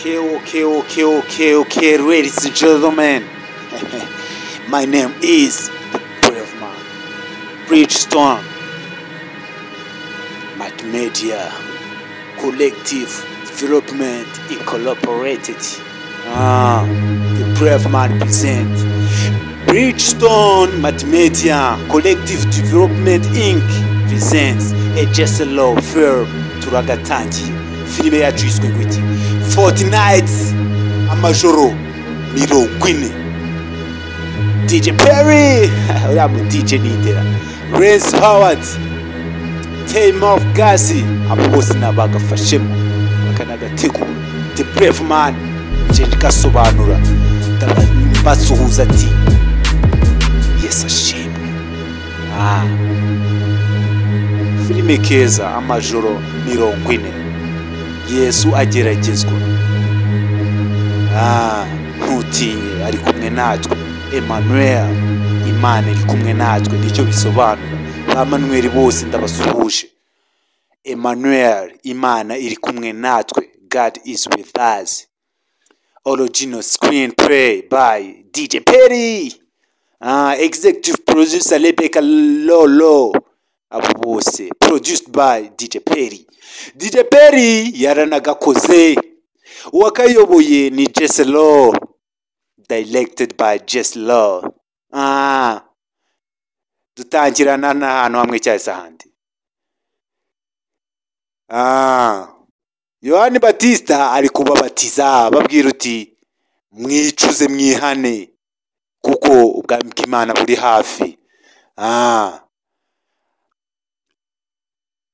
Okay, ladies and gentlemen. My name is the Brave Man, Bridgestone, Multimedia, Collective Development Incorporated. The Brave Man presents Bridgestone Multimedia, Collective Development Inc. presents a Just Love film turagatangiye. Filime yacu yiswe ngwiki 40 Nights amajoro 40. DJ Perry uriya mu DJ nindera, Rance Howard, Time of Gazi, abo bose nabagafashemo bakanagategura. The Brave Man nje gasobanura ndabasuhuza ati yes ashimwe. Filime keza amajoro 40. Yesu ageragezwa. Ntutinye ari kumwe natwe. Emmanuel, Imana iri kumwe natwe, nicyo bisobanura. Ba Manuel bose ndabasuhuje. Emmanuel, Imana iri kumwe natwe. God is with us. Original screenplay by DJ Perry. Executive producer Rebecca Lolo. Abo bose produced by DJ Perry. DJ Perry yaranagakoze. Uwakayoboye ni Just Law, directed by Just Law. Dutangirana n'ahantu hamwe cyahise ahandi. Yohani Batista ari kubabatiza babwira uti mwicuze mwihane kuko ubwami bw'Imana buri hafi.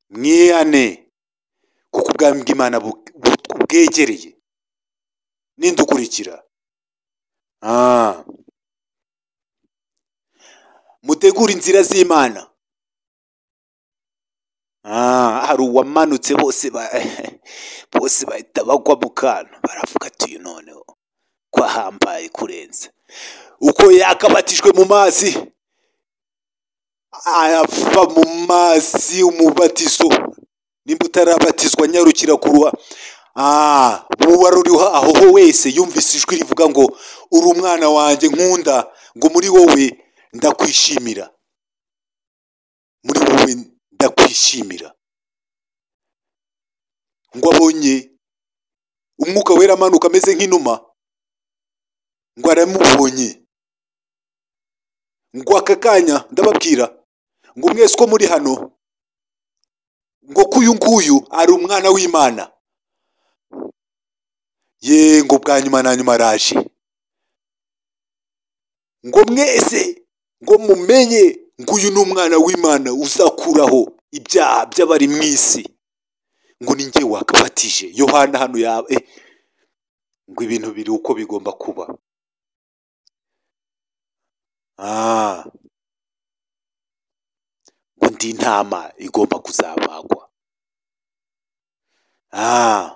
Mwihane kuko ubwami bw'Imana bwegereye. Nindukurikira. Mutegura inzira z'Imana. Hari uwamanutse bose bahita bagwa mu kantu baravuga ati noneho kwahambaye kurenza. Uko yakabatijwe mu mazi ayapfa mu mazi umubatizo. Nimba utarabatizwa nyarukira kuruha. Wari uriho aho wese yumvise ijwi rivuga ngo uri umwana wanjye nkunda, ngo muri wowe ndakwishimira. Muri wowe ndakwishimira. Ngo abonye umwuka wera amanuka ameze nk'inuma, ngo aramubonye. Ngo aka kanya ndababwira ngo mwese ko muri hano, ngo kuyu nguyu ari umwana w'Imana. Ngo bwa nyuma na nyuma araje. Ngo mwese ngo mumenye ngo uyu ni umwana w'Imana uzakuraho ibyaha by'abari mu isi. Ngo ninjye wakabatije. Yohana hano yawe ngo ibintu biri uko bigomba kuba. Ngo ndi intama igomba kuzabagwa.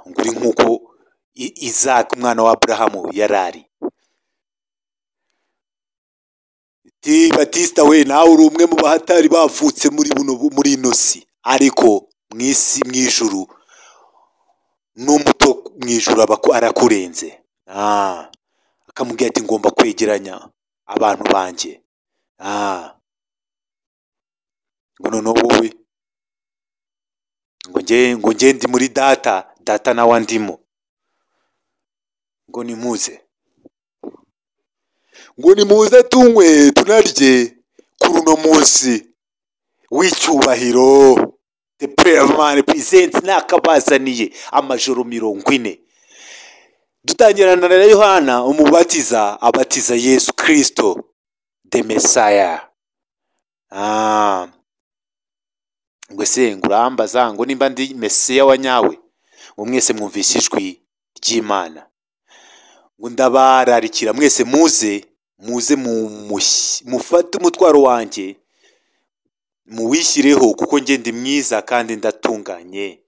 Ngo uri nkuko Isaac umwana wa Abrahamu yarari. Batista we nawe uri umwe mu bahatari bavutse muri ino si, ariko mwisi mwijuru n'umuto mwijuru arakurenze. Akamubwira ati ngomba kwegeranya abantu banjye. Ngo noneho wowe ngo nge ndi muri data nawe ndimo. Ngo nimuze. Ngo nimuze tunywe tunarye kuri uno munsi w'icyubahiro. The Brave Man presents nakabazaniye amajoro 40. Dutangirana na Yohana umubatiza abatiza Yesu Kristo the Messiah. Ngo se ngurambaza ngo nimba ndi Messiah wa nyawe, ngo mwese mwumvise ijwi ry'Imana. Ngo ndabararikira mwese muze mufate umutwaro wanjye muwishyireho kuko nge ndi mwiza kandi ndatunganye.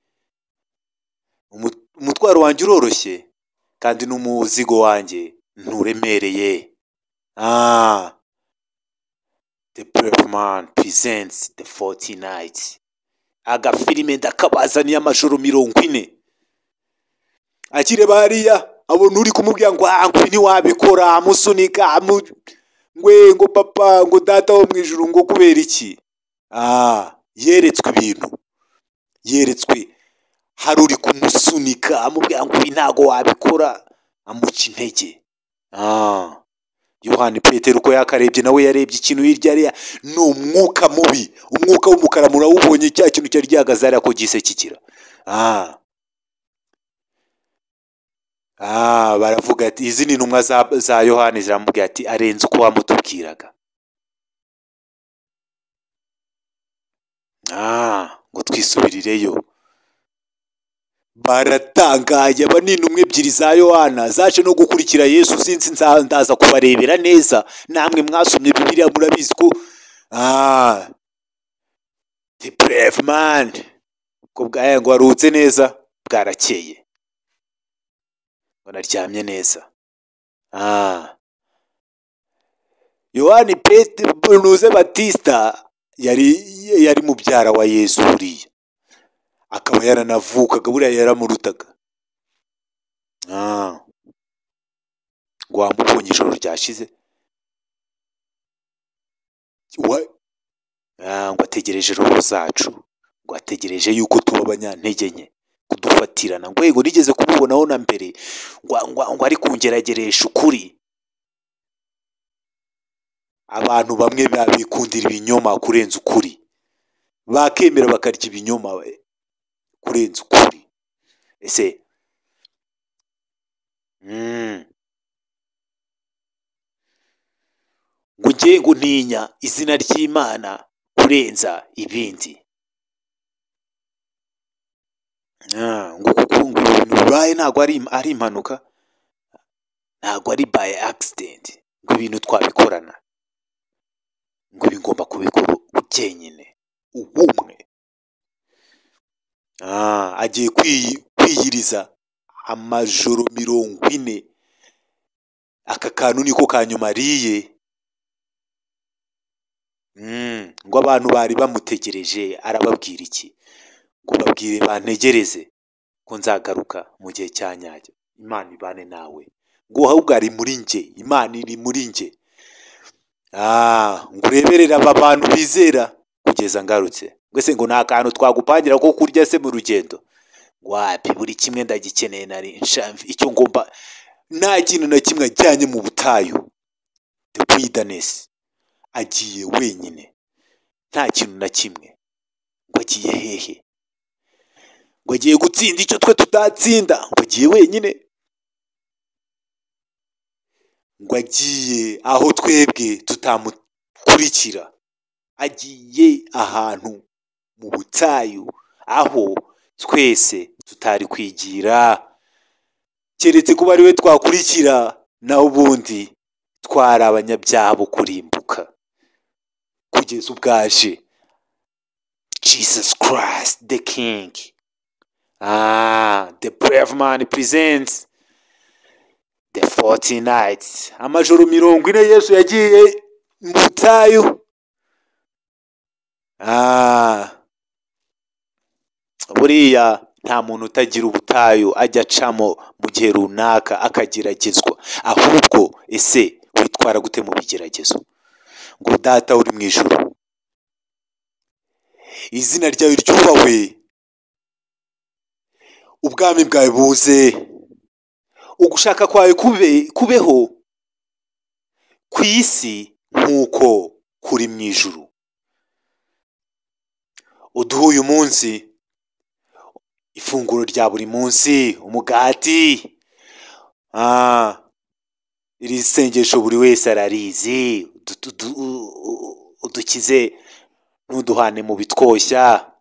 Umutwaro wanjye uroroshye kandi n'umuzigo wanjye nturemereye. The Brave Man presents the 40 Nights. Agafilime ndakabazaniye amajoro 40. Akire bariya abona uri kumubwira ngo ngo ntiwabikora, amusunika ngo papa, ngo data wo mu ijuru, ngo kubera iki? Yeretswe ibintu, yeretswe hari uri kumusunika amubwira ngo ibi ntago wabikora, amuca intege. Yohani Petero uko yakarebye nawe yarebye ikintu hirya ariya, ni umwuka mubi, umwuka w'umukara murawubonye, cya kintu cyari gihagaze ariya ko gise kigira. Baravuga ati izi ni intumwa za Yohani ziramubwira ati arenze uko wamutubwiraga. Ngo twisubirireyo. Baratangaye, aba ni intumwa ebyiri za Yohana zaje no gukurikira Yesu. Sinzi ndaza kubarebera neza, namwe mwasomye Bibiliya murabizi ko the brave man ko bwaye ngo warutse neza, bwarakeye ngo naryamye neza. Yohani Petero Batista yari mubyara wa Yesu buriya, akaba yaranavukaga, buriya yaramurutaga. Ngo wamubonye ijoro ryashize, ngo ategereje roho zacu, ngo ategereje yuko tuba abanyantege nke kudufatirana. Ngo yego nigeze kumubonaho na mbere, ngo ari kungerageresha ukuri. Abantu bamwe babikundira ibinyoma kurenza ukuri, bakemera bakarya ibinyoma kurenza ukuri. Ese ngo ngiye ntinya izina ry'Imana kurenza ibindi. Ngo kuko ibintu bibaye ntabwo ari impanuka, ntabwo ari by accident, ngo ibintu twabikorana, ngo bigomba kubikora ugenyine ubumwe. Agiye kwiyiriza amajoro 40. Aka kantu niko kanyuma ariye. Ngo abantu bari bamutegereje, arababwira iki? Ngo babwire bantegereze ko nzagaruka mu gihe cya nyacyo. Imana ibane nawe. Ngo ahubwo ari muri nge, Imana iri muri nge. Ngo ureberera aba bantu bizera kugeza ngarutse. Gwese ngo nta kantu twagupangira ko kurya se mu rugendo. Ngo wapi, buri kimwe ndagikeneye, nari nshamvi icyo ngomba, nta kintu na kimwe ajyanye mu butayu. The wilderness. Agiye wenyine, nta kintu na kimwe. Ngo agiye hehe? Ngo agiye gutsinda icyo twe tutatsinda. Ngo agiye wenyine. Ngo agiye aho twebwe tutamukurikira. Agiye ahantu mu butayu aho twese tutari kwigira, keretse kuba ari we twakurikira, naho ubundi twari abanyabyaha bo kurimbuka kugeza ubwaje Jesus Christ the King. The brave man presents the 40 nights. Amajoro 40 Yesu yagiye mu butayu. Buriya nta muntu utagira ubutayu ajya acamo mu gihe runaka akageragezwa. Ahubwo ese witwara gute mu bigeragezo? Ngo data uri mu ijuru, izina ryawe ryubahwe, ubwami bwawe buze, ugushaka kwawe kubeho ku isi nk'uko kuri mu ijuru. Uduhe uyu munsi ifunguro rya buri munsi, umugati. Iri sengesho buri wese ararizi. Udukize, ntuduhane mu bitwoshya,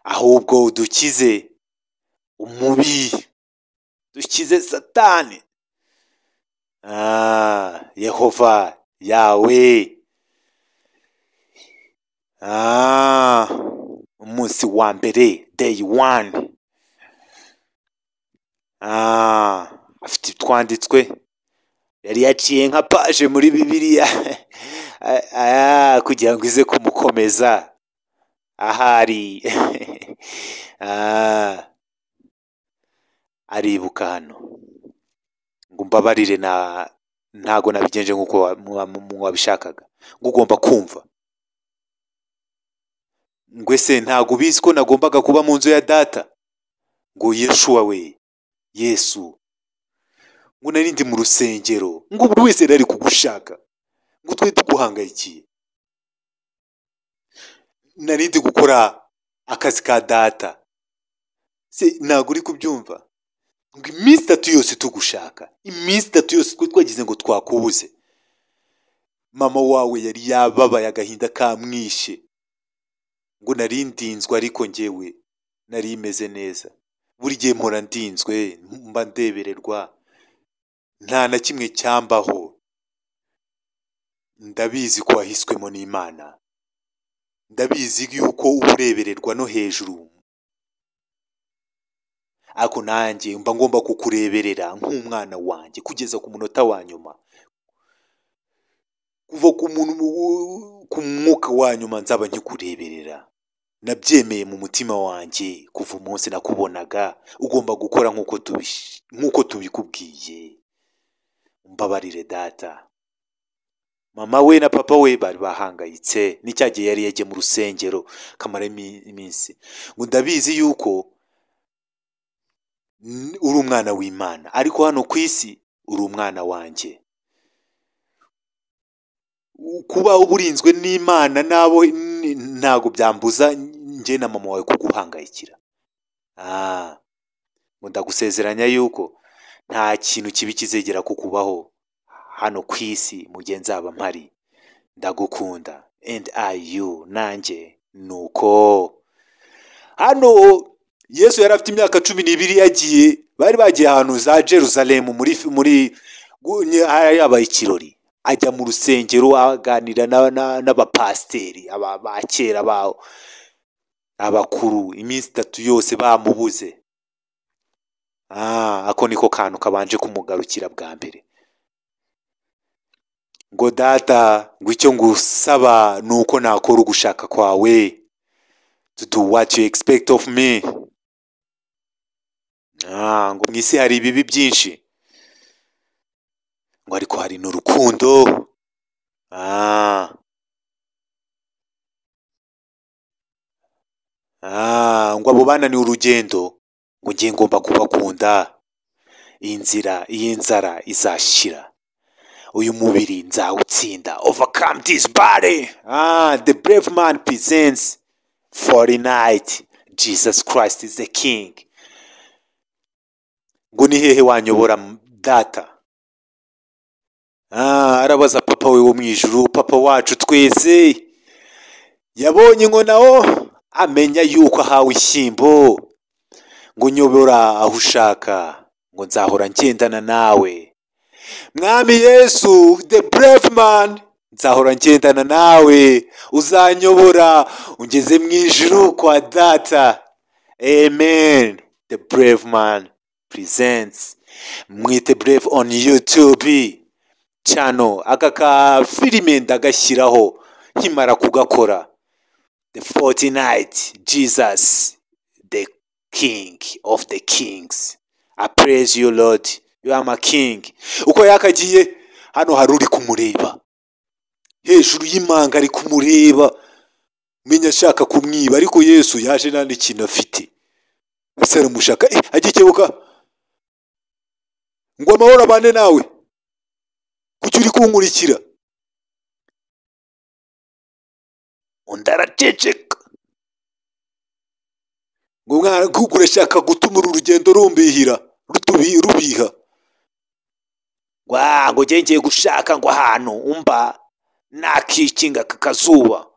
ahubwo udukize umubi, dukize Satani. Yehova yawe. Umunsi wa mbere, day 1. Afite twanditswe, yari yaciye nka page muri Bibiliya kugira ngo ize kumukomeza ahari. Aribuka hano. ngo mbabarire ntago nabigenje nk'uko wabishakaga, ngo ugomba kumva. ngo ese ntago ubizi ko nagombaga kuba mu nzu ya data? ngo Yeshuwa we, Yesu, ngo nari ndi mu rusengero, ngo buri wese yari kugushaka, ngo twe tuguhangayikiye, nari ndi gukora akazi ka data. Se ntago uri kubyumva? ngo iminsi 3 yose tugushaka, iminsi 3 yose twagize ngo twakubuze. Mama wawe yari yababaye, agahinda kamwishe, ngo nari ndinzwe, ariko njyewe nari imeze neza. Buri gihe mpora ndinzwe, mba ndebererwa, nta na kimwe cyambaho. Ndabizi ko wahiswemo n'Imana, ndabizi yuko urebererwa no hejuru, ariko nanjye mba ngomba kukureberera nk'umwana wanjye kugeza ku munota wa nyuma. Kuva ku mwuka wa nyuma nzaba nkikureberera. Nabyemeye mu mutima wanjye kuva umunsi nakubonaga. Ugomba gukora nk'uko tubikubwiye. Mbabarire data. Mama we na papa we bari bahangayitse, n'icyagiye yari yagiye mu rusengero kamara iminsi. Ngo ndabizi yuko uri umwana w'Imana, ariko hano ku isi uri umwana wanjye. Kuba uburinzwe n'Imana nabo ntago byambuza njye na mama wawe kuguhangayikira. Ngo ndagusezeranya yuko nta kintu kibi kizegera kukubaho hano ku isi mu gihe nzaba mpari. Ndagukunda, and you nanjye nuko. Hano Yesu yari afite imyaka 12 yagiye, bari bagiye ahantu za Jerusalem muri yabaye ikirori. Ajya mu rusengero aganira n'abapasteri abakera bawo abakuru, iminsi 3 yose bamubuze. Ako niko kantu kabanje kumugarukira bwa mbere. Ngo data, ngo icyo ngusaba nuko nakora ugushaka kwawe, to do what you expect of me. Ngo mwisi hari ibibi byinshi, ngo ariko hari n'urukundo. Ngo abo bana ni urugendo, ngo ngiye ngomba kubakunda. Iyi nzara izashira, uyu mubiri nzawutsinda. Overcome this body. The brave man presents for the night. Jesus Christ is the King. Ngo ni hehe wanyobora data? Arabaza papa we wo mwijuru, papa wacu twese. Yabonye ngo nawo amenya yuko ahawe ishyimbo. Ngo nyobora aho ushaka, ngo nzahora ngendana nawe. Mwami Yesu, the brave man, nzahora ngendana nawe, uzanyobora ungeze mu ijuru kwa data. Amen. The brave man presents. Mwite Brave on YouTube channel. Aka ka filime ndagashyiraho nkimara kugakora. The 40 night, Jesus the King of the Kings. I praise you Lord, you are my King. Uko yakagiye hano hari uri kumureba hejuru y'imanga, ari kumureba, menya ashaka kumwiba, ariko Yesu yaje nandi kintu afite. Usara mushaka agikebuka, ngo amahoro abane nawe, kuki uri kunkurikira? Undaraceceka, ngo mwana urashaka gutuma urugendo rumbihira rubiha. Ngo ngiye gushaka ngo ahantu umba nakikinga kakazuba,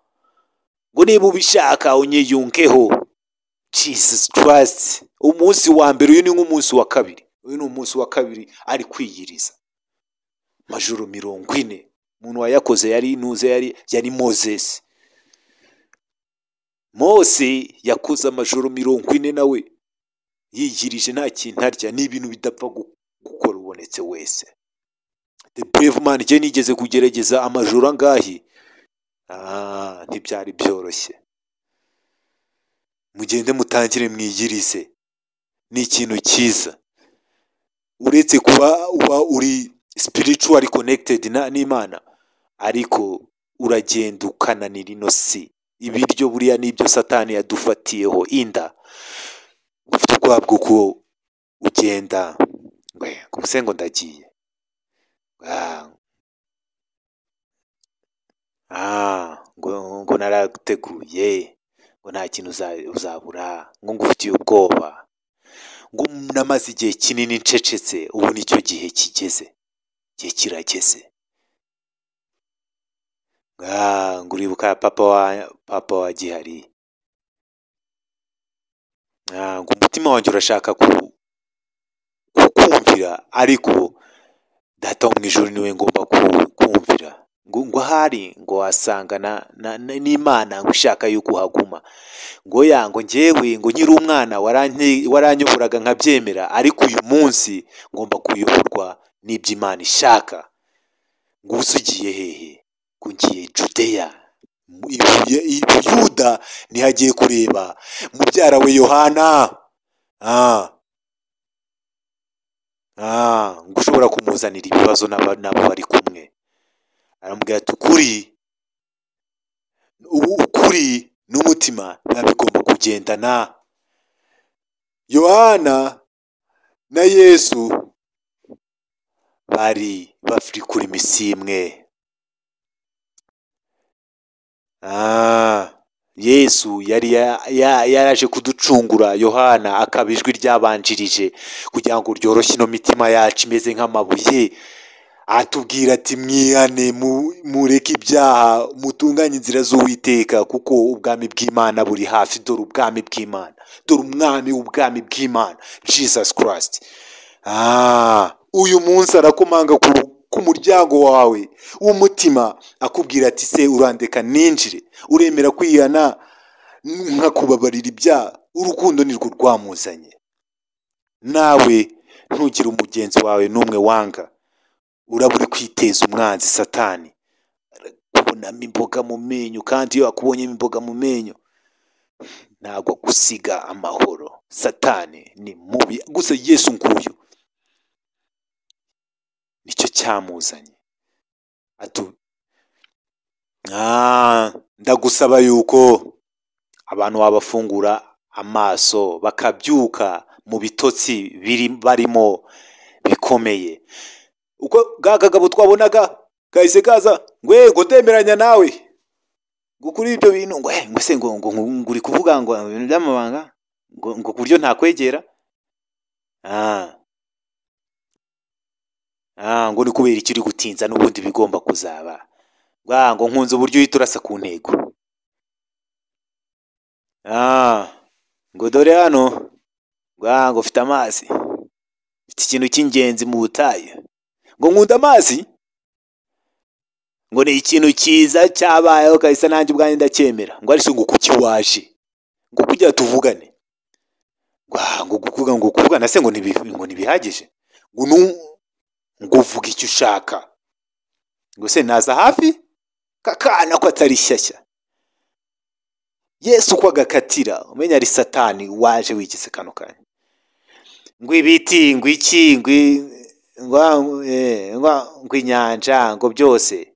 ngo niba ubishaka unyiyungeho. Jesus Christ. Umunsi wa mbere, uyu ni nk'umunsi wa kabiri. Uyu ni umunsi wa kabiri ari kwiyiriza majoro 40. Umuntu wayakoze yari nuze yari Moses. Mose yakoze amajoro 40 nawe yigirije nta kintu arya, ni ibintu bidapfa gukora ubonetse wese. The brave man je nigeze kugerageza amajoro angahi. Ntibyari byoroshye. Mugende mutangire mwigirize, ni ikintu cyiza. uretse kuba uba uri spiritually connected n'Imana, ariko uragenda ukananira ino si. Ibiryo buriya nibyo Satani yadufatiyeho inda. Ufite ubwoba bw'uko ugenda ubuse ngo ndagiye, ngo naraguteguye, ngo nta kintu uzabura, ngo ngufitiye ubwoba, ngo namaze igihe kinini ncecetse, ubu nicyo gihe kigeze, igihe kirageze. Ngo uribuka papa wa Gihari, ngo umutima wanjye urashaka kukumvira, ariko data wo mu ijuru niwe ngomba kumvira. Ngo ahari ngo wasanga n'Imana ngo ishaka yuko uhaguma. Ngo njyewe ngo nkiri umwana waranyoboraga nkabyemera, ariko uyu munsi ngomba kuyoborwa n'ibyo Imana ishaka. Ngo usugiye hehe? Ngo ngiye Judeya, i Buyuda ntihagiye kureba mubyara we Yohana. Ngo ushobora kumuzanira ibibazo nabo bari kumwe. Aramubwira ati ukuri n'umutima biba bigomba kugendana. Yohana na Yesu bari kuri misi imwe. Yesu yari yaraje kuducungura, Yohana akaba ijwi ryabanjirije kugira ngo ryoroshye ino mitima yacu imeze nk'amabuye. Atubwira ati mwihane, mureke ibyaha, mutunganye inzira z'Uwiteka, kuko ubwami bw'Imana buri hafi. Dore ubwami bw'Imana, dore umwami w'ubwami bw'Imana, Jesus Christ. Uyu munsi arakomanga ku muryango wawe w'umutima, akubwira ati se urandeka ninjire? Uremera kwihana nkakubabarira ibyaha? Urukundo nirwo rwamuzanye. Nawe ntugire umugenzi wawe n'umwe wanga, uraba uri kwiteza umwanzi Satani. Kubonamo imboga mu menyo, kandi iyo akubonyemo imboga mu menyo ntabwo gusiga amahoro. Satani ni mubi, gusa Yesu nguyu nicyo cyamuzanye. Ndagusaba yuko abantu babafungura amaso bakabyuka mu bitotsi barimo bikomeye. Uko gakagabo twabonaga kahise kaza ngo ndemeranya nawe ngo kuri ibyo bintu, ngo se ngo uri kuvuga ngo ibintu by'amabanga, ngo ku buryo ntakwegera. Ngo ni kubera icyo uri gutinza, n'ubundi bigomba kuzaba. Ngo nkunze uburyo uhita urasa ku ntego. Ngo dore hano, ngo ufite amazi, ufite ikintu cy'ingenzi mu butayu. Ngo nkunda amazi, ngo ni ikintu cyiza cyabayeho kahise, nanjye ubwanjye ndacyemera. Ngo ariko ngo kuki waje? Ngo kugira tuvugane. Ngo kuvugana se ngo ntibihagije? Ngo uvuga icyo ushaka. Ngo se naza hafi kakana ko atari shyashya. Yesu uko agakatira, umenya ari Satani waje wigize kano kanya. Ngo ibiti, ngo iki, ngo inyanja, ngo byose,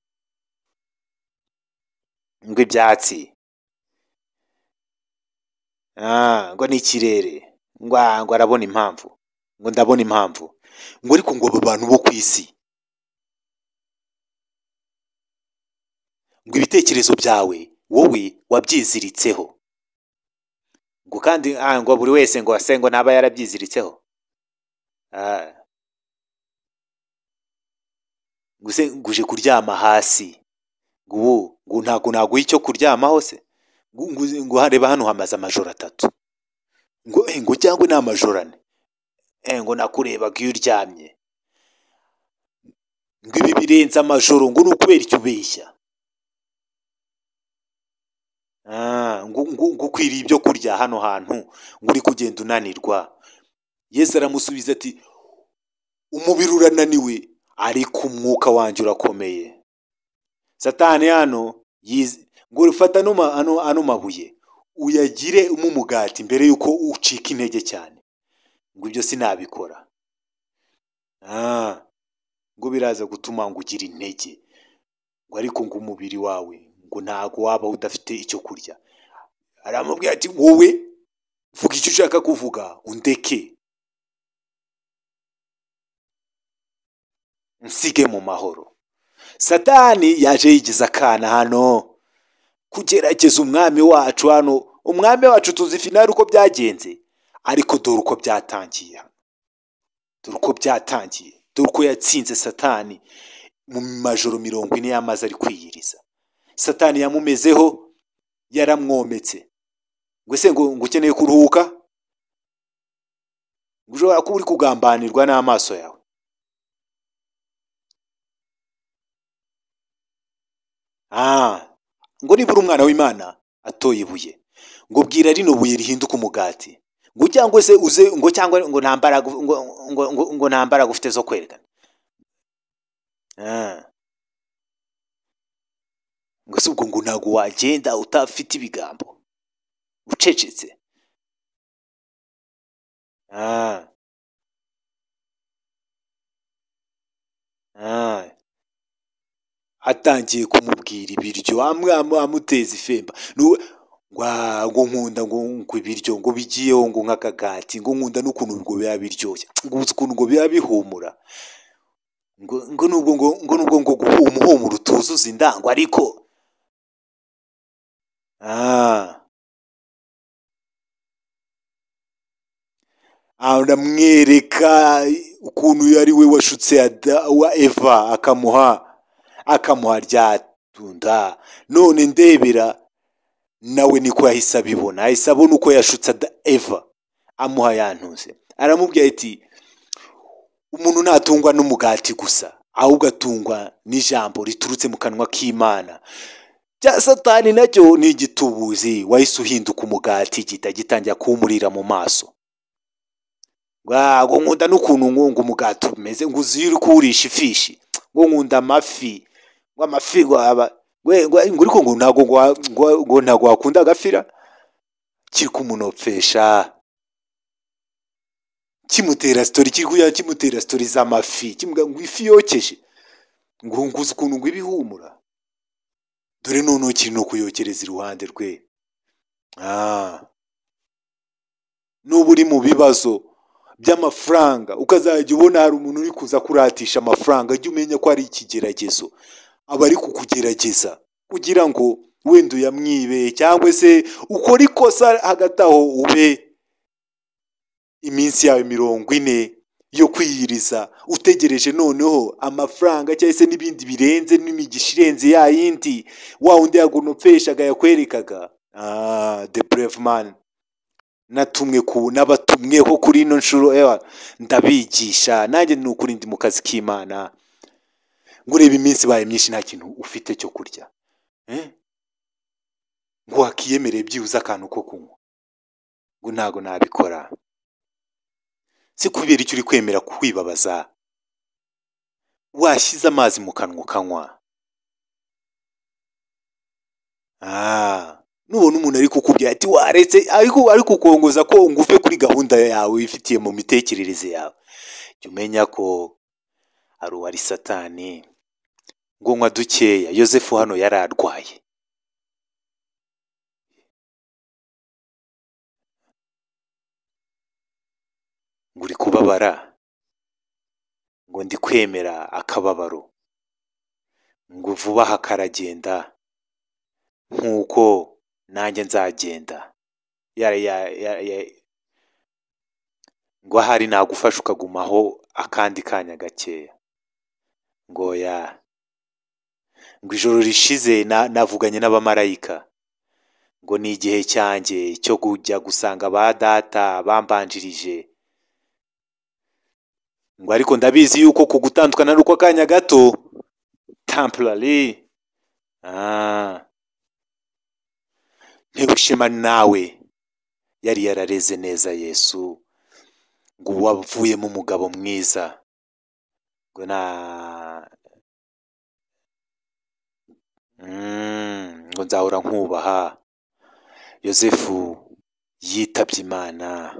ngo ibyatsi, ngo n'ikirere, ngo arabona impamvu, ngo ndabona impamvu. Ngo ariko ngo abo bantu bo ku isi, ngo ibitekerezo byawe wowe wabyiziritseho. Ngo kandi ngo buri wese ngo ase ngo naba yarabyiziritseho. Ngo se nguje kuryama hasi, ngo ntago naguha icyo kuryamaho se? Ngo hareba hano hamaze amajoro 3. Ngo cyangwa ni amajoro 4. Ngo nakurebaga iyo uryamye. Ngo ibi birenze amajoro, ngo nukubera icyo ubeshya. Ngo ukwiriye ibyo kurya hano hantu, ngo uri kugenda unanirwa. Yesu aramusubiza ati umubiri urananiwe, ariko umwuka wanjye urakomeye. Satani hano ngo ufata ano mabuye uyagire umugati mbere yuko ucika intege cyane. Ngo ibyo sinabikora. ngo biraza gutuma ngo ugira intege, ngo ariko ngo umubiri wawe ngo ntago waba udafite icyo kurya. Aramubwira ati wowe vuga icyo ushaka kuvuga undeke nsige mu mahoro. Satani yaje yigiza akana hano kugerageza umwami wacu hano. Umwami wacu tuzi finali uko byagenze, ariko dore uko byatangiye, dore uko byatangiye, dore uko yatsinze Satani mu majoro 40 yamaze ari kwiyiriza. Satani yamumezeho, yaramwometse. Ngo se ngo ukeneye kuruhuka, ngo ushobora kuba uri kugambanirwa n'amaso yawe. Ngo nibura umwana w'Imana atoye ibuye, ngo bwira rino buye rihinduka umugati, ngo cyangwa se uze ngo cyangwa ngo ntambara gufite zo kwerekana. Ngo se ubwo ngo ntago wagenda utafite ibigambo ucecetse. Atangiye kumubwira ibiryo amuteza ifemba. Ngo nkunda ngo ibiryo ngo bigiyeho ngo nk'akagati, ngo nkunda n'ukuntu ngo biba biryoshye, ngo ukuntu ngo biba bihumura, ngo nubwo ngo umuhumuro utuzuza indango, ariko aramwereka ukuntu yari we washutse wa Eva akamuha rya tunda. None ndebera nawe niko yahise abibona, ahise abona uko yashutse Eva amuha yantuze. Aramubwira ati umuntu ntatungwa n'umugati gusa, ahubwo atungwa n'ijambo riturutse mu kanwa k'Imana. Bya Satani nacyo ni igitubuzi, wahise uhinduka umugati, gitangira kumurira mu maso. Ngo nkunda n'ukuntu ngo umugati umeze, ngo uziri kuwurisha ifishi, ngo nkunda amafi, ngo amafi ngo ntago wakunda agafira kiri kumunopfesha, kimutera story z'amafi, kimuga ngo ifi yokeje, ngo nguze ukuntu ngo ibihumura. Dore none kiri no kuyokereza iruhande rwe. N'ubu uri mu bibazo by'amafaranga, ukazajya ubona hari umuntu uri kuza kuratisha amafaranga, jya umenya ko ari ikigeragezo. Aba ari kukugerageza kugira ngo wenda uyamwibe, cyangwa se ukora ikosa hagati aho ube iminsi yawe 40 yo kwiyiriza utegereje noneho amafaranga cyangwa se n'ibindi birenze n'imigisha irenze ya yindi wa undi yagunopfeshaga yakwerekaga. The brave man n'abatumweho kuri ino nshuro ndabigisha nanjye ni ukuri ndi mu kazi k'Imana. Ngo urebe iminsi baye myinshi nta kintu ufite cyo kurya, ngo wakiyemereye byibuze akantu ko kunywa, ngo ntago nabikora. Si kubera icyo uri kwemera kwibabaza, washyize amazi mu kanwa ukanywa. Nubona umuntu ari kukubwira ati waretse, ariko kukongoza ko nguve kuri gahunda yawe wifitiye mu mitekerereze yawe, jya umenya ko ari uwari Satani. Ngo nywa dukeya. Yosefu hano yari arwaye, ngo uri kubabara, ngo ndi kwemera akababaro, ngo vuba aha karagenda nk'uko nanjye nzagenda. Ngo ahari nagufasha ukagumaho akandi kanya gakeya. Ngo ijoro rishize navuganye n'abamarayika, ngo ni igihe cyanjye cyo kujya gusanga ba data bambanjirije. Ngo ariko ndabizi yuko kugutandukana n'uko akanya gato, temporary. Ntebushema nawe yari yarareze neza Yesu, ngo wavuyemo umugabo mwiza, ngo ngo nzahora nkubaha. Yosefu yitabye Imana,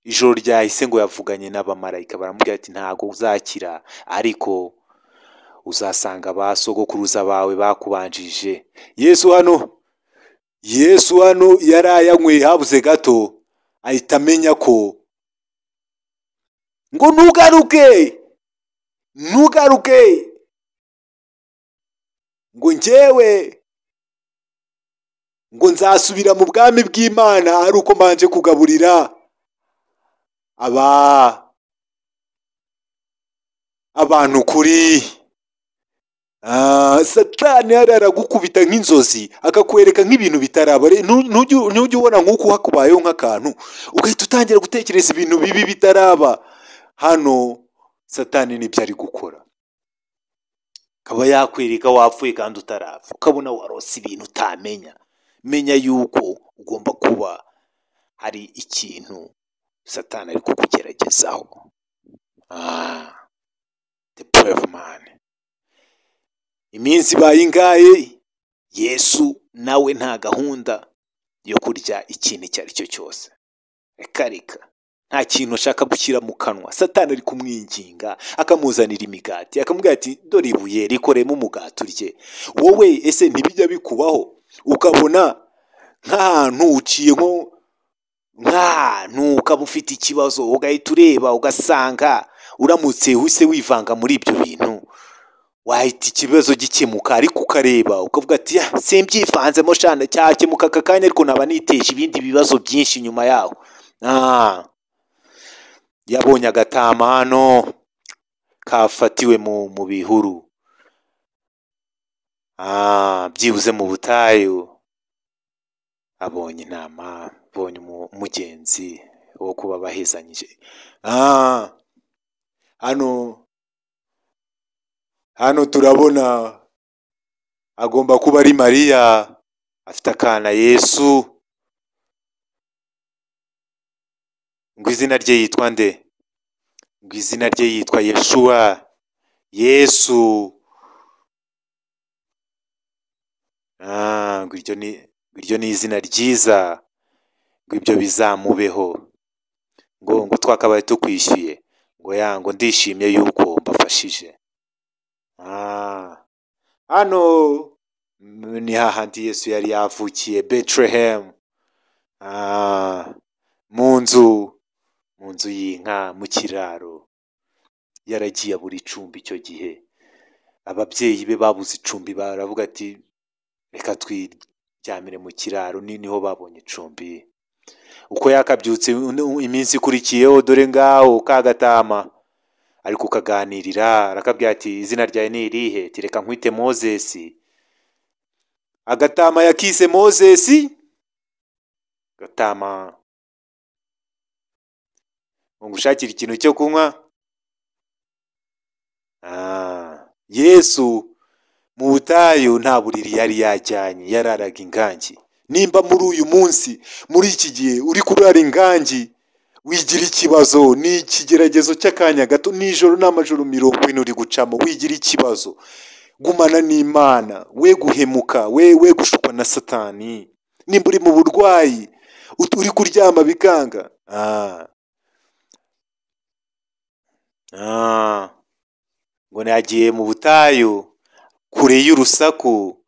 ijoro ryahise ngo yavuganye n'abamarayika baramubwira ati ntago uzakira, ariko uzasanga ba sogokuruza bawe bakubanjije. Yesu hano yari ayanyweye habuze gato ahita amenya ko ngo ntugaruke ngo njyewe ngo nzasubira mu bwami bw'Imana ari uko mbanje kugaburira abantu kuri Satani aragukubita nk'inzozi akakwereka nk'ibintu bitaraba. Ntujye ubona nk'uko hakubayeho nk'akantu ugahita utangira gutekereza ibintu bibi bitaraba. Hano Satani nibyo ari gukora, akaba yakwereka wapfuye kandi utarapfa, ukabona warose ibintu utamenya. Menya yuko ugomba kuba hari ikintu Satani ari kukugeragezaho. The brave man. Iminsi bayingaye, Yesu nawe nta gahunda yo kurya ikintu icyo ari cyo cyose. Reka nta kintu ashaka gushyira mu kanwa. Satani ari kumwinginga akamuzanira imigati, akamubwira ati dore ibuye rikoremo umugati urye. Wowe ese ntibijya bikubaho ukabona nk'ahantu uciye nk'ahantu ukaba ufite ikibazo, ugahita ureba ugasanga uramutse uhise wivanga muri ibyo bintu wahita ikibazo gikemuka, ariko ukareba ukavuga ati simbyivanzemo shana cyakemuka aka kanya, ariko naba niteje ibindi bibazo byinshi nyuma yaho. Yabonye agatama hano kafatiwe mu bihuru, byibuze mu butayu. Abonye intama, abonye umugenzi wo kuba bahezanyije. Hano turabona agomba kuba ari Mariya, afite akana Yesu. Ngo izina rye yitwa nde? Ngo izina rye yitwa Yeshua, Yesu. Ngo iryo ni izina ryiza, ngo ibyo bizamubeho. Ngo twakabaye tukwishyuye. Ngo ndishimye yuko mbafashije. Hano ni hahandi Yesu yari yavukiye, Bethlehem. Mu nzu y'inka, mu kiraro. Yaragiye abura icumbi icyo gihe. Ababyeyi be babuze icumbi, baravuga ati reka twiryamire mu kiraro. Niho babonye icumbi. Uko yakabyutse iminsi ikurikiyeho, dore ngaho kagatama ari kukaganirira, arakabwira ati izina ryawe ni irihe? Ati reka nkwite Moses. Agatama yakise Moses. Gatama ngo ushakire ikintu cyo kunywa. Yesu mu butayu nta buriri yari yajyanye, yararaga ingangi. Nimba muri uyu munsi, muri iki gihe uri kurara ingangi, wigira ikibazo. Ni ikigeragezo cy'akanya gato, nijoro n'amajoro 40 uri gucamo, wigira ikibazo. Gumana n'Imana, we guhemuka, we gushukwa na Satani. Nimba uri mu burwayi, uri kuryama bikanga, ngo nagiye mu butayu kure y'urusaku.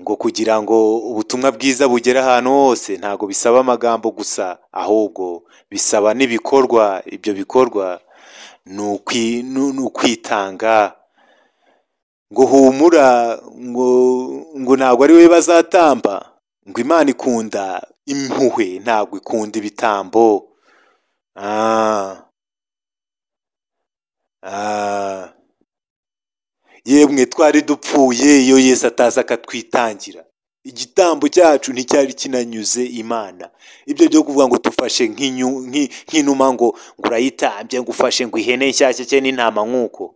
Ngo kugira ngo ubutumwa bwiza bugere ahantu hose, ntago bisaba amagambo gusa, ahubwo bisaba n'ibikorwa. Ibyo bikorwa ni ukwitanga. Ngo humura, ngo ntabwo ari we bazatamba. Ngo Imana ikunda impuhwe, ntabwo ikunda ibitambo. Yemwe twari dupfuye iyo Yesu ataza akatwitangira. Igitambo cyacu nticyari kinanyuze Imana. Ibyo byo kuvuga ngo tufashe nk'inuma ngo urayitambye, ngo ufashe ngo ihene nshyashya cye n'intama nk'uko,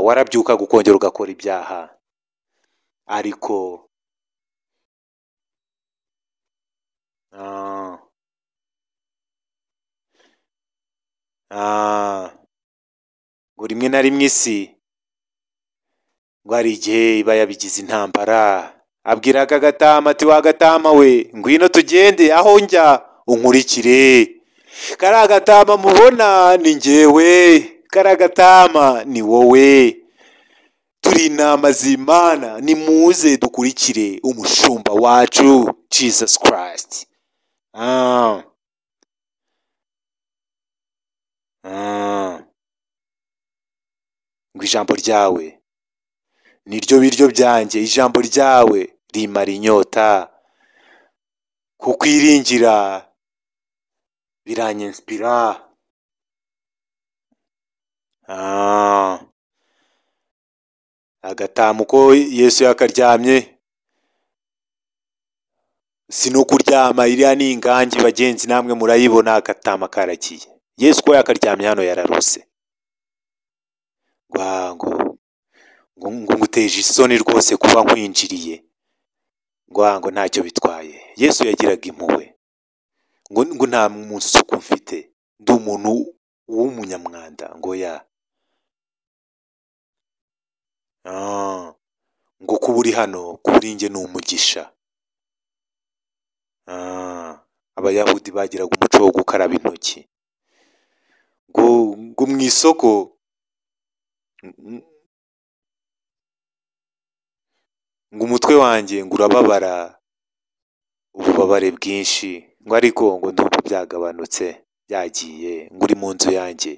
warabyuka gukongera ugakora ibyaha. Ariko ngo rimwe na rimwe isi, ngo hari igihe iba yabigize intambara, abwira aka gatama ati wa gatama we ngwino tugende aho njya unkurikire. Kariya gatama mubona ni njyewe, kariya gatama ni wowe, turi intama z'Imana, nimuze dukurikire umushumba wacu Jesus Christ. Ngo ijambo ryawe niryo biryo byanjye, ijambo ryawe rimara inyota, kukwiringira biranyinsipira. Agatama uko Yesu yakaryamye, si no kuryama, iriya ni ingangi bagenzi, namwe murayibona. Agatama karagiye. Yesu uko yakaryamye hano yararose. ngo nguteje isoni rwose kuba nkwinjiriye, ngo ntacyo bitwaye. Yesu yagiraga impuhwe, ngo nta musuku mfite, ndi umuntu w'umunyamwanda, ngo ya ngo kuba uri hano kuri njye ni umugisha. Abayahudi bagiraga umuco wo gukaraba intoki. ngo mu isoko, ngo umutwe wanjye ngo urababara ububabare bwinshi, ngo ariko ngo ndumva byagabanutse byagiye, ngo uri mu nzu yanjye,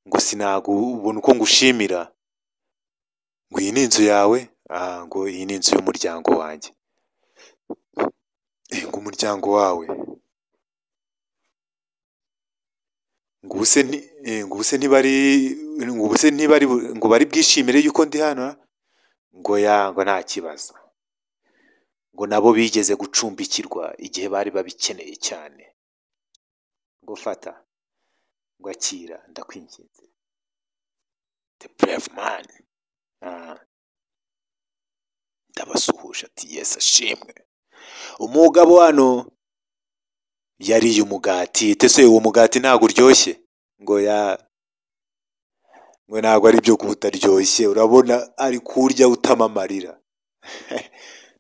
ngo sinagubona uko ngushimira, ngo iyi ni inzu yawe, ngo iyi ni inzu y'umuryango wanjye, ngo umuryango wawe, ngo ubuse ntibari ngo bari bwishimire yuko ndi hano, ngo ngo nta kibazo, ngo nabo bigeze gucumbikirwa igihe bari babikeneye cyane, ngo fata, ngo akira, ndakwinginze, the brave man. Ndabasuhuje ati Yesu ashimwe. Umugabo hano yariye umugati. Ese uwo mugati ntabwo uryoshye? ngo ntabwo ari byo kuba utaryoshye, urabona ari kurya utamamarira.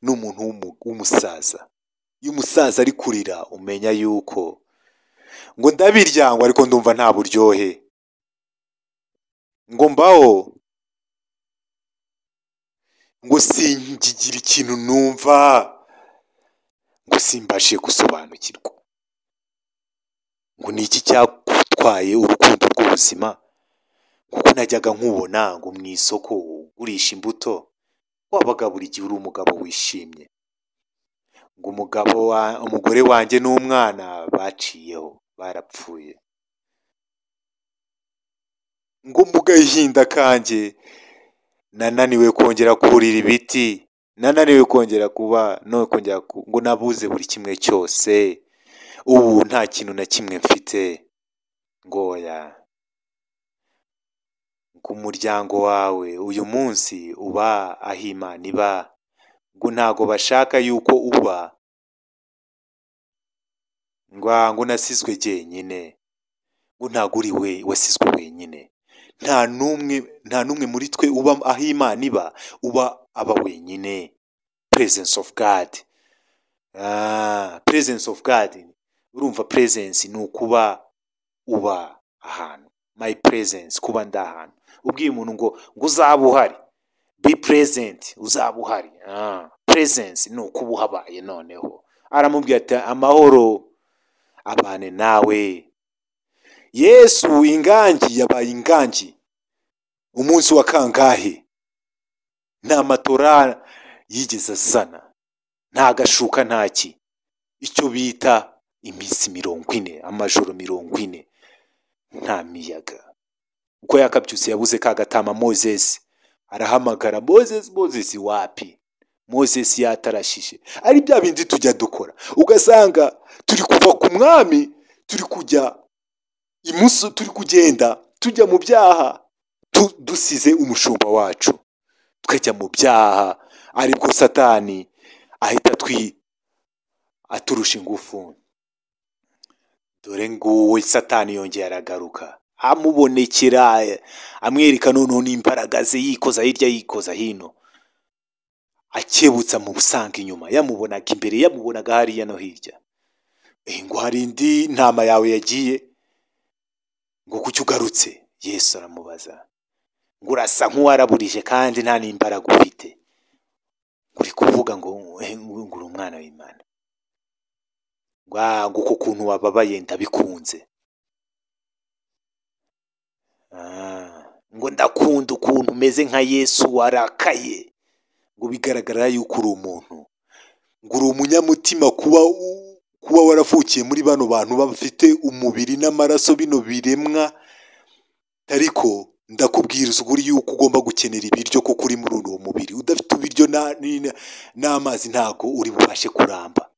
N'umuntu w'umusaza, iyo umusaza ari kurira umenya yuko ngo ndabirya, ngo ariko ndumva nta buryohe, ngo mbaho, ngo singigira ikintu numva, ngo simbashe gusobanukirwa, ngo ni iki cyagutwaye urukundo rw'ubuzima, kuko najyaga nkubona ngo mu isoko ugurisha imbuto, wabaga buri gihe uri umugabo wishimye, ngo umugore wanjye n'umwana baciyeho barapfuye, ngo mu gahinda kanjye nananiwe kongera kurira ibiti, nananiwe kongera kuba ngo nabuze buri kimwe cyose, ubu nta kintu na kimwe mfite, ngo ngo umuryango wawe uyu munsi uba aho Imana iba, ngo ntago bashaka yuko uba, ngo nasizwe jyenyine, ngo ntago uri we wasizwe wenyine, nta n'umwe muri twe uba aho Imana iba, aba wenyine. Presence of God. Presence of God, urumva presence ni ukuba uba ahantu. My presence, kuba ndi ahantu. Ubwiye umuntu ngo uzaba uhari, be present, uzaba uhari. Presence ni ukuba uhabaye. Noneho aramubwira ati amahoro abane nawe. Yesu ingangi yabaye ingangi umunsi wa kangahe? Nta matora yigeze azana, nta gashuka, ntaki, icyo bita iminsi 40, amajoro 40, nta miyaga. Uko yakabyutse yabuze ka gatama Moses, arahamagara Moses wapi? Moses yatarashije. Ari bya bindi tujya dukora, ugasanga turi kuva ku mwami, turi kujya imuso, turi kugenda tujya mu byaha, dusize umushumba wacu tukajya mu byaha, aribwo Satani ahita aturusha ingufu. Dore nguwo Satani yongeye aragaruka, amubonekera amwereka noneho n'imbaraga ze, yikoza hirya yikoza hino, akebutsa mu busanga inyuma, yamubonaga imbere, yamubonaga hariya no hirya. Ngo hari indi ntama yawe yagiye, ngo kuki ugarutse? Yesu aramubaza ngo urasa nk'uwaraburije kandi nta n'imbaraga ufite, uri kuvuga ngo uri umwana w'Imana. Ngo uko kuntu wababaye ndabikunze. Ngo ndakunda ukuntu umeze nka Yesu warakaye, ngo bigaragara yuko uri umuntu, ngo uri umunyamutima kuba waravukiye muri bano bantu bafite umubiri n'amaraso, bino biremwa. Ariko ndakubwiriza ukuri yuko ugomba gukenera ibiryo, kuko uri muri uwo mubiri. Udafite ibiryo n'amazi ntago uri bubashe kuramba.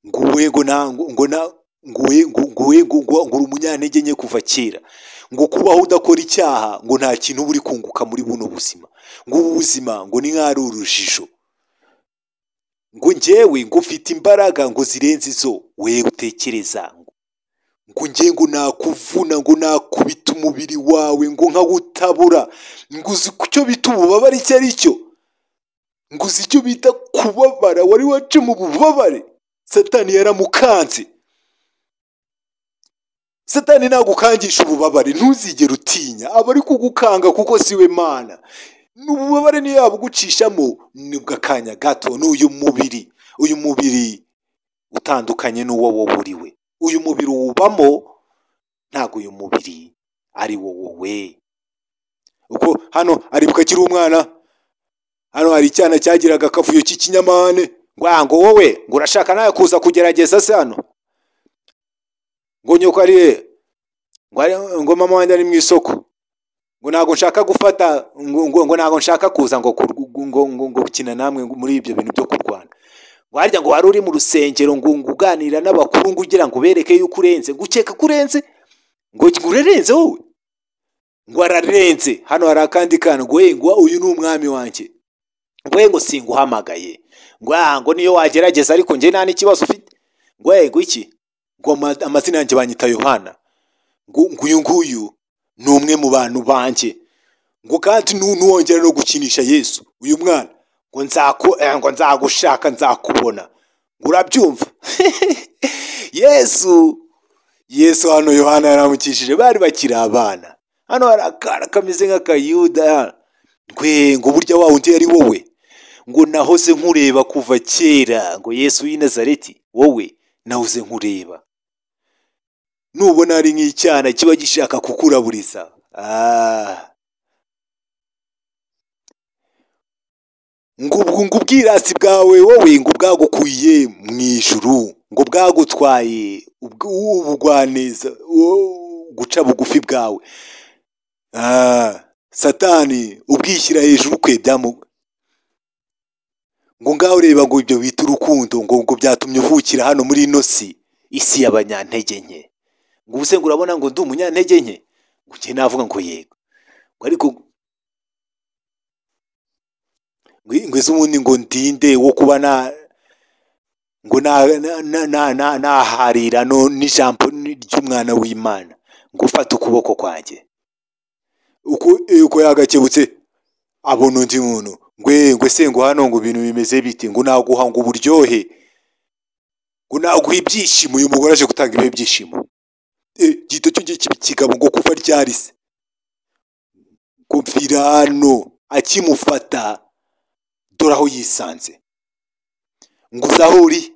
Ngo uri umunyantege nke kuva kera, ngo kubaho udakora icyaha, ngo nta kintu uri kunguka muri buno buzima, ngo ubu buzima ngo ni nk'ari urujijo, ngo njyewe ngo ufite imbaraga ngo zirenze izo wewe utekereza, ngo njye ngo nakuvuna, ngo nakubita umubiri wawe ngo nkawutabura, ngo uzi icyo bita ububabare icyo ari cyo, ngo uzi icyo bita kubabara, wari waca mu bubabare. Satani yaramukanze. Satani nagukangisha ububabare ntuzigere utinya, aba ari kugukanga kuko siwe Mana. N'ububabare niyo yabugucishamo nibwo akanya gato. N'uyu mubiri utandukanye n'uwo wowe uriwe. Uyu mubiri ubamo ntago uyu mubiri ari wowe. Uko hano aribuka kiri umwana, hano hari icyana cyagiraga akavuyo cy'ikinyamane, ngo wowe ngo urashaka nawe kuza kugerageza se hano, ngo nyoko ari ngo mama wanjye ari mu isoko, ngo ntago nshaka gufata, ngo ntago nshaka kuza ngo gukina namwe muri ibyo bintu byo kurwana. Ngo harya ngo wari uri mu rusengero ngo uganira n'abakuru ngo ugira ngo bereke yuko urenze, ngo ukeka ko urenze, ngo urerenze wowe, ngo ararenze. Hano hari akandi kana ngo uyu ni umwami wanjye, ngo singuhamagaye, ngo niyo wagerageza ariko njye nta n'ikibazo ufite, ngo iki, ngo amazina yanjye banyita Yohana, ngo uyu nguyu ni umwe mu bantu banjye, ngo kandi nuwongera no gukinisha Yesu uyu mwana ngo nzagushaka nzakubona, ngo urabyumva. Yesu hano Yohana yaramukishije, bari bakiri abana. Hano hari akana kameze nk'akayuda, ngo burya wa wundi yari wowe, ngo nahoze nkureba kuva kera, ngo Yesu w'i Nazareti wowe nahoze nkureba. Nubona ari nk'icyana kiba gishaka kukuraburiza, ngo ubwirasi bwawe wowe ngo bwagukuye mu ijuru, ngo bwagutwaye ubugwaneza, guca bugufi bwawe. Satani ubwishyira hejuru kwe ngo ngaho ureba ngo ibyo bita urukundo, ngo byatumye uvukira hano muri ino isi y'abanyantege nke. Ngo ubuse ngo urabona ngo ndi umunyantege nke, ngo njye navuga ngo yego, ngo ariko ngo ubundi ngo ndinde wo kuba ngo naharira n'ijambo ry'umwana w'Imana, ngo ufate ukuboko kwanjye. Uko yagakebutse abona undi muntu, ngo se ngo hano ngo ibintu bimeze bite, ngo naguha ngo uburyohe, ngo naguha ibyishimo. Uyu mugore aje gutanga ibihe byishimo. Gito cyo kigabo ngo kuva ryari se, ngo mvira hano akimufata dore aho yisanze, ngo uzaho uri,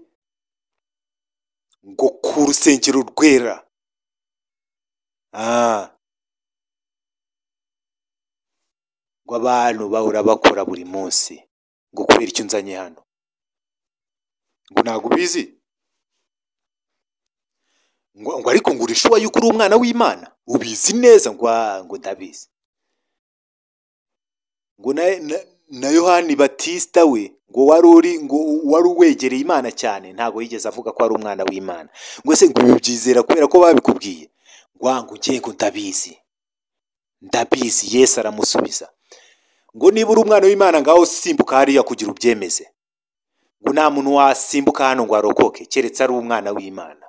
ngo ku rusengero rwera. Ngo abantu bahora bakora buri munsi, ngo kubera icyo nzanye hano, ngo ntago ubizi, ngo ariko ngo urishuwa yuko uri umwana w'Imana, ubizi neza. Ngo ndabizi. Ngo na Yohani Batista we ngo wari uwegereye Imana cyane, ntago yigeze avuga ko ari umwana w'Imana. Ngo se ngo bibyizera kubera ko babikubwiye? Ngo ngiye ngo ndabizi. Yesu aramusubiza ngo niba uri umwana w'Imana ngaho simbuka hariya kugira ubyemeze. Ngo nta muntu wasimbuka hano ngo arokoke keretse ari umwana w'Imana.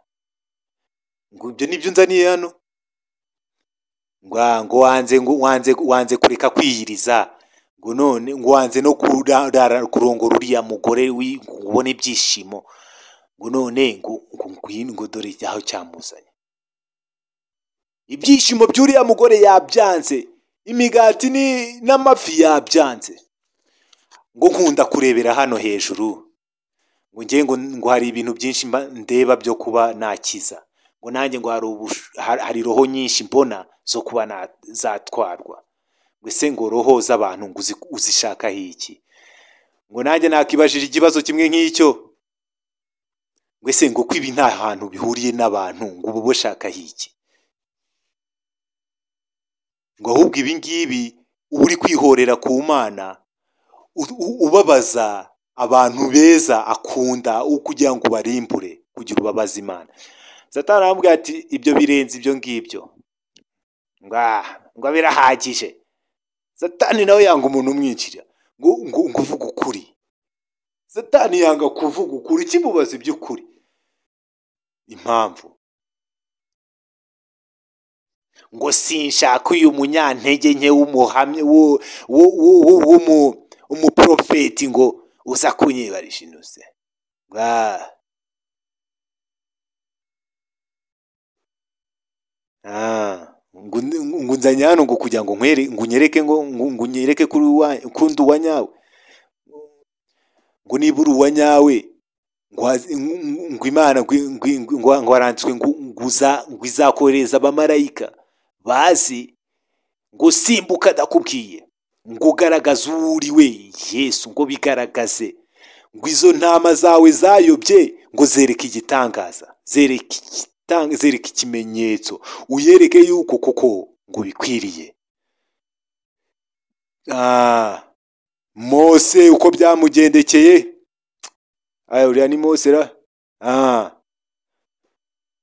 Ngo ibyo nibyo nzaniye hano. ngo wanze kureka kwiyiriza, ngo none ngo wanze no kurongora uriya mugore ubone ibyishimo, ngo none ngo dore aho cyamuzanye. Ibyishimo by'uriya mugore yabyanze, imigati n'amafi yabyanze. Ngo nkunda kurebera hano hejuru, ngo hari ibintu byinshi ndeba byo kuba nakiza, ngo nanjye ngo hari roho nyinshi mbona zo kuba zatwarwa. Ese ngo roho z'abantu ngo uzishakaho iki? Ngo nanjye nakibajije ikibazo kimwe nk'icyo, ese ngo ko ibi nta hantu bihuriye n'abantu, ngo ubu bashakaho iki? Ngo ahubwo ibi ngibi uba uri kwihorera ku Mana, ubabaza abantu beza akunda kugira ngo barimbure, kugira ubabaza Imana. Satani aramubwira ati ibyo birenze ibyo ngibyo, ngo birahagije. Satani nawe yanga umuntu umwinjira, ngo uvuge ukuri. Satani yanga kuvuga ukuri, kimubaza iby'ukuri. Impamvu ngo sinshaka uyu munyantege nke w'umuhamya umuprofeti ngo uza kunyibarisha inose. Ngo nzanye hano ngo kugira ngo unyereke kuri ukundi uwa nyawe. Ngo niba uri uwa nyawe, ngo Imana ngo waranditswe ngo izakohereza abamarayika bazi ngo simbuka adakubwiye, ngo ugaragaze uri we Yesu, ngo bigaragaze ngo izo ntama zawe zayobye ngo zereke igitangaza, zereke ikimenyetso, uyereke yuko koko ngo bikwiriye. Mose uko byamugendekeye, uriya ni Mose ra.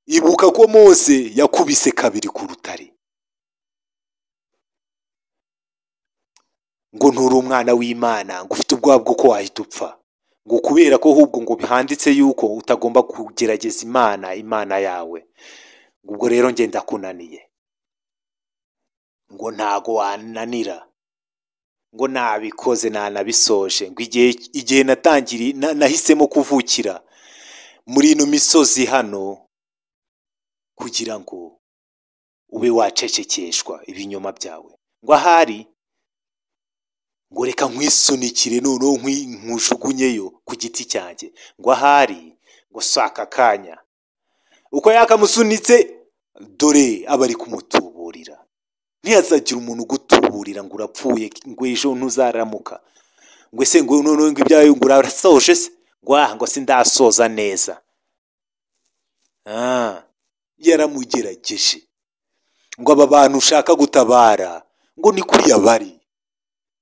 Ibuka ko Mose yakubise kabiri ku rutare, ngo nturi umwana w'Imana, ngo ufite ubwoba bwo ko wahita upfa, ngo kubera ko ahubwo ngo bihanditse yuko utagomba kugerageza Imana yawe. Ubwo rero njye ndakunaniye, ngo ntago wananira, ngo nabikoze nanabisoje. Ngo igihe natangiriye nahisemo kuvukira muri ino misozi hano kugira ngo ube wacecekeshwa ibinyoma byawe, ngo ahari ngo reka nkwissunikire noneho nkujugunyeyo ku giti cyanjye, ngo ahari ngo saka kanya. Uko yakamusunitse dore aba ari kumutuburira. Ntihazagira umuntu ugutuburira ngo urapfuye, ngo ejo ntuzaramuka, ngo ese ngo noneho ngo ibyawe ngo urasoje se, ngo sindasoza neza. Yaramugerageje. Ngo aba bantu ushaka gutabara ngo ni kuriya bari,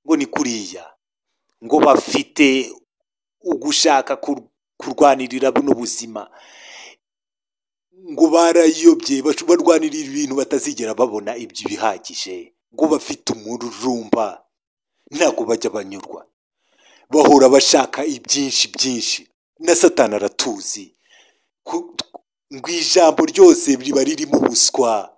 ngo ni kuriya, ngo bafite ugushaka kurwanirira buno buzima, ngo barayobye barwanirira ibintu batazigera babona ibyo bihagije, ngo bafite umururumba, ntabwo bajya banyurwa, bahora bashaka ibyinshi. Na Satani aratuzi, ngo ijambo ryose riba ririmo ubuswa.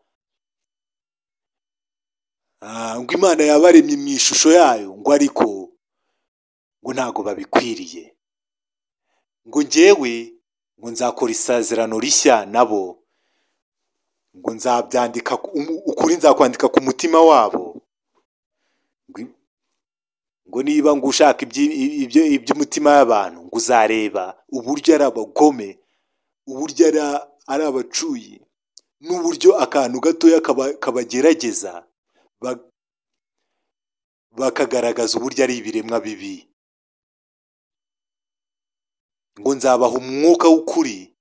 Ngo Imana yabaremye mu ishusho yayo, ngo ariko ngo ntago babikwiriye. Ngo njyewe ngo nzakora isezerano rishya nabo, ngo nzabyandika ukuri, nzakwandika ku mutima wabo. Ngo niba ngo ushaka iby'umutima y'abantu, ngo uzareba uburyo ari abagome, uburyo ari abacuyi, n'uburyo akantu gatoya kabagerageza bakagaragaza uburyo ari ibiremwa bibi. Ngo nzabaha umwuka w'ukuri,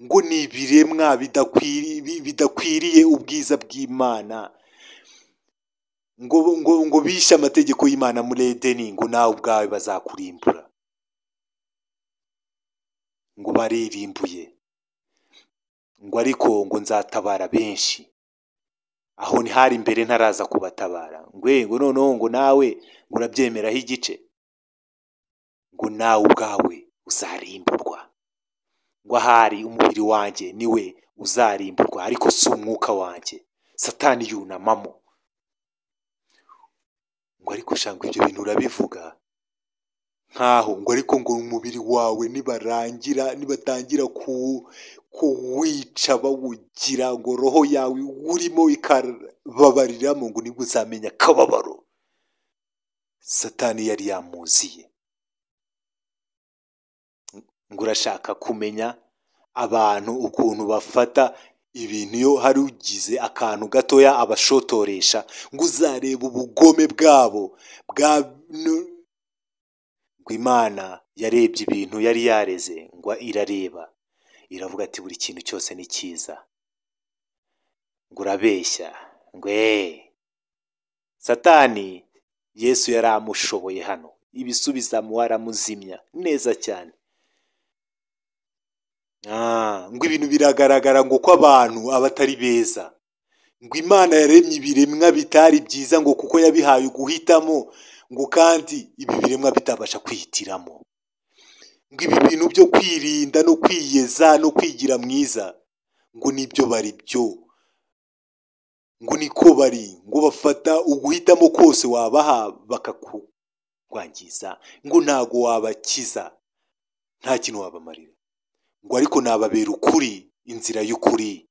ngo ni ibiremwa bidakwiriye ubwiza bw'Imana, ngo bishe amategeko y'Imana muri Edeni, ngo nawe ubwawe bazakurimbura. Ngo baririmbuye, ngo ariko ngo nzatabara benshi. Aho ni hari imbere ntaraza kubatabara, ngo noneho ngo nawe ngo urabyemeraho igice, ngo nawe ubwawe uzarimburwa. ngo ahari umubiri wanjye niwe uzarimburwa ariko si umwuka wanjye. Satani yunamamo ngo ariko shanga ibyo bintu urabivuga nkaho ngo ariko ngo umubiri wawe nibatangira kuwica bawugira ngo roho yawe urimo ikababariramo ngo nibwo uzamenya akababaro. Satani yari yamuziye ngo urashaka kumenya abantu ukuntu bafata ibintu iyo hari ugize akantu gatoya abashotoresha ngo uzareba ubugome bwabo ngo Imana yarebye ibintu yari yareze ngo irareba iravuga ati buri kintu cyose ni cyiza. ngo urabeshya ngo Satani Yesu yari amushoboye hano ibisubiza mu waramuzimya neza cyane. Ngo ibintu biragaragara ngo ko abantu abatari beza ngo Imana yaremye ibiremwa bitari byiza ngo kuko yabihaye guhitamo ngo kandi ibi biremwa bitabasha kwihitiramo. ngo ibi bintu byo kwirinda no kwiyeza no kwigira mwiza ngo nibyo bari byo ngo niko bari ngo bafata uguhitamo kose wabaha bakakwangiza ngo ntago wabakiza nta kintu wabamarira ngo ariko nababera ukuri inzira y'ukuri.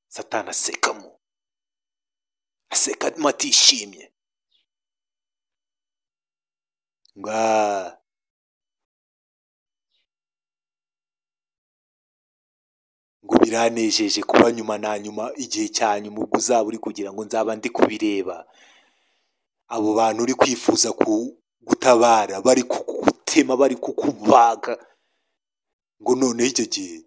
Satani asekamo aseka atishimye ngo biranejeje kuba nyuma na nyuma igihe cya nyuma ubwo uzaba uri kugira ngo nzaba ndi kubireba abo bantu uri kwifuza gutabara bari kugutema bari kukubaga ngo noneho icyo gihe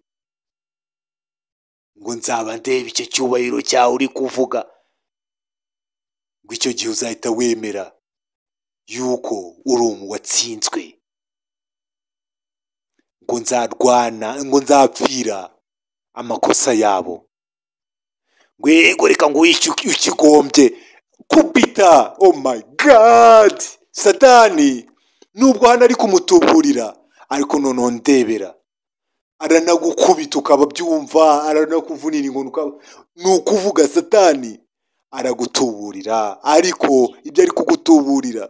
ngo nzaba ndeba icyo cyubahiro cyawe uri kuvuga ngo icyo gihe uzahita wemera yuko uri watsinzwe. ngo nzarwana ngo nzapfira amakosa yabo ngo yego reka ngo ukigombye kubita. Oh my God! Satani nubwo hano ari kumutuburira ariko noneho ndebera aranagukubita ukaba byumva aranakuvunira ingono ni ukuvuga Satani aragutuburira ariko ibyo ari kugutuburira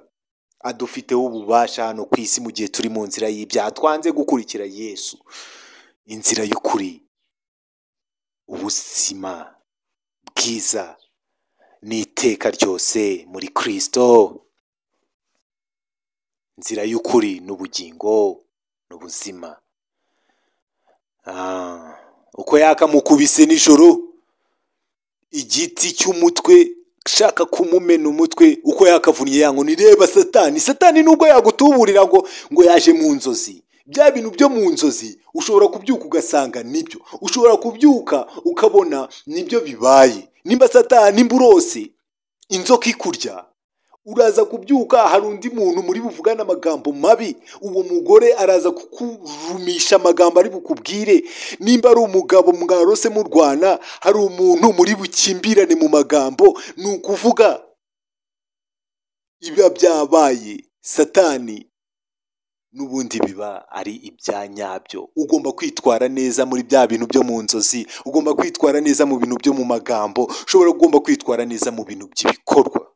adufiteho ububasha hano ku isi mu gihe turi mu nzira y'ibyaha twanze gukurikira Yesu inzira y'ukuri ubuzima bwiza n'iteka ryose muri Kristo. Inzira y'ukuri n'ubugingo n'ubuzima. Uko yakamukubise nijoro igiti cy'umutwe shaka kumumena umutwe uko yakavunnye yango nireba Satani nubwo yagutuburira ngo yaje mu nzozi bya bintu byo mu nzozi ushobora kubyuka ugasanga nibyo ushobora kubyuka ukabona nibyo bibaye. Nimba Satani mburose inzoka ikurya uraza kubyuka hari undi muntu muri buvugana amagambo mabi uwo mugore araza kukurumisha amagambo ari bukubwire. Nimba ari umugabo mwarose mu Rwanda hari umuntu muri bukimbirane mu magambo ni ukuvuga iba byabaye Satani n'ubundi biba ari ibyanyabyo. Ugomba kwitwara neza muri bya bintu byo mu nzozi, ugomba kwitwara neza mu bintu byo mu magambo, ugomba kwitwara neza mu bintu by'ibikorwa.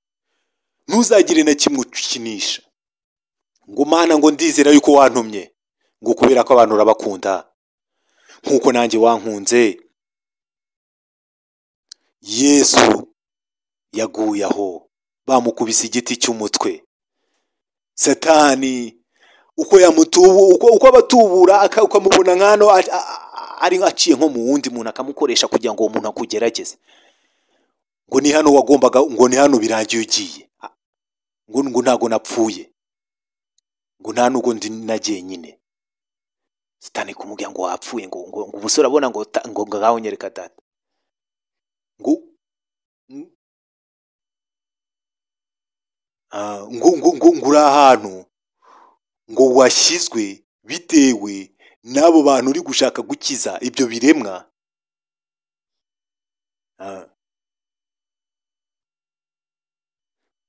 Ntuzagire na kimwe ukinisha ngo Mana ngo ndizera yuko wantumye ngo kubera ko abantu urabakunda nkuko nanjye wankunze. Yesu yaguye aho bamukubise igiti cy'umutwe. Satani uko abatubura ukamubona nkano ari nkaciye nko mu wundi muntu akamukoresha kugira ngo uwo muntu akugerageze ngo ni hano wagombaga ngo ni hano birangiye ugiye ngo ntago napfuye ngo nta nubwo ndi nagiye nyine. Satani kumubwira ngo wapfuye ngo ubusore abona ngo ngaho nyereka data ngo uri ahantu ngo washyizwe bitewe n'abo bantu uri gushaka gukiza ibyo biremwa.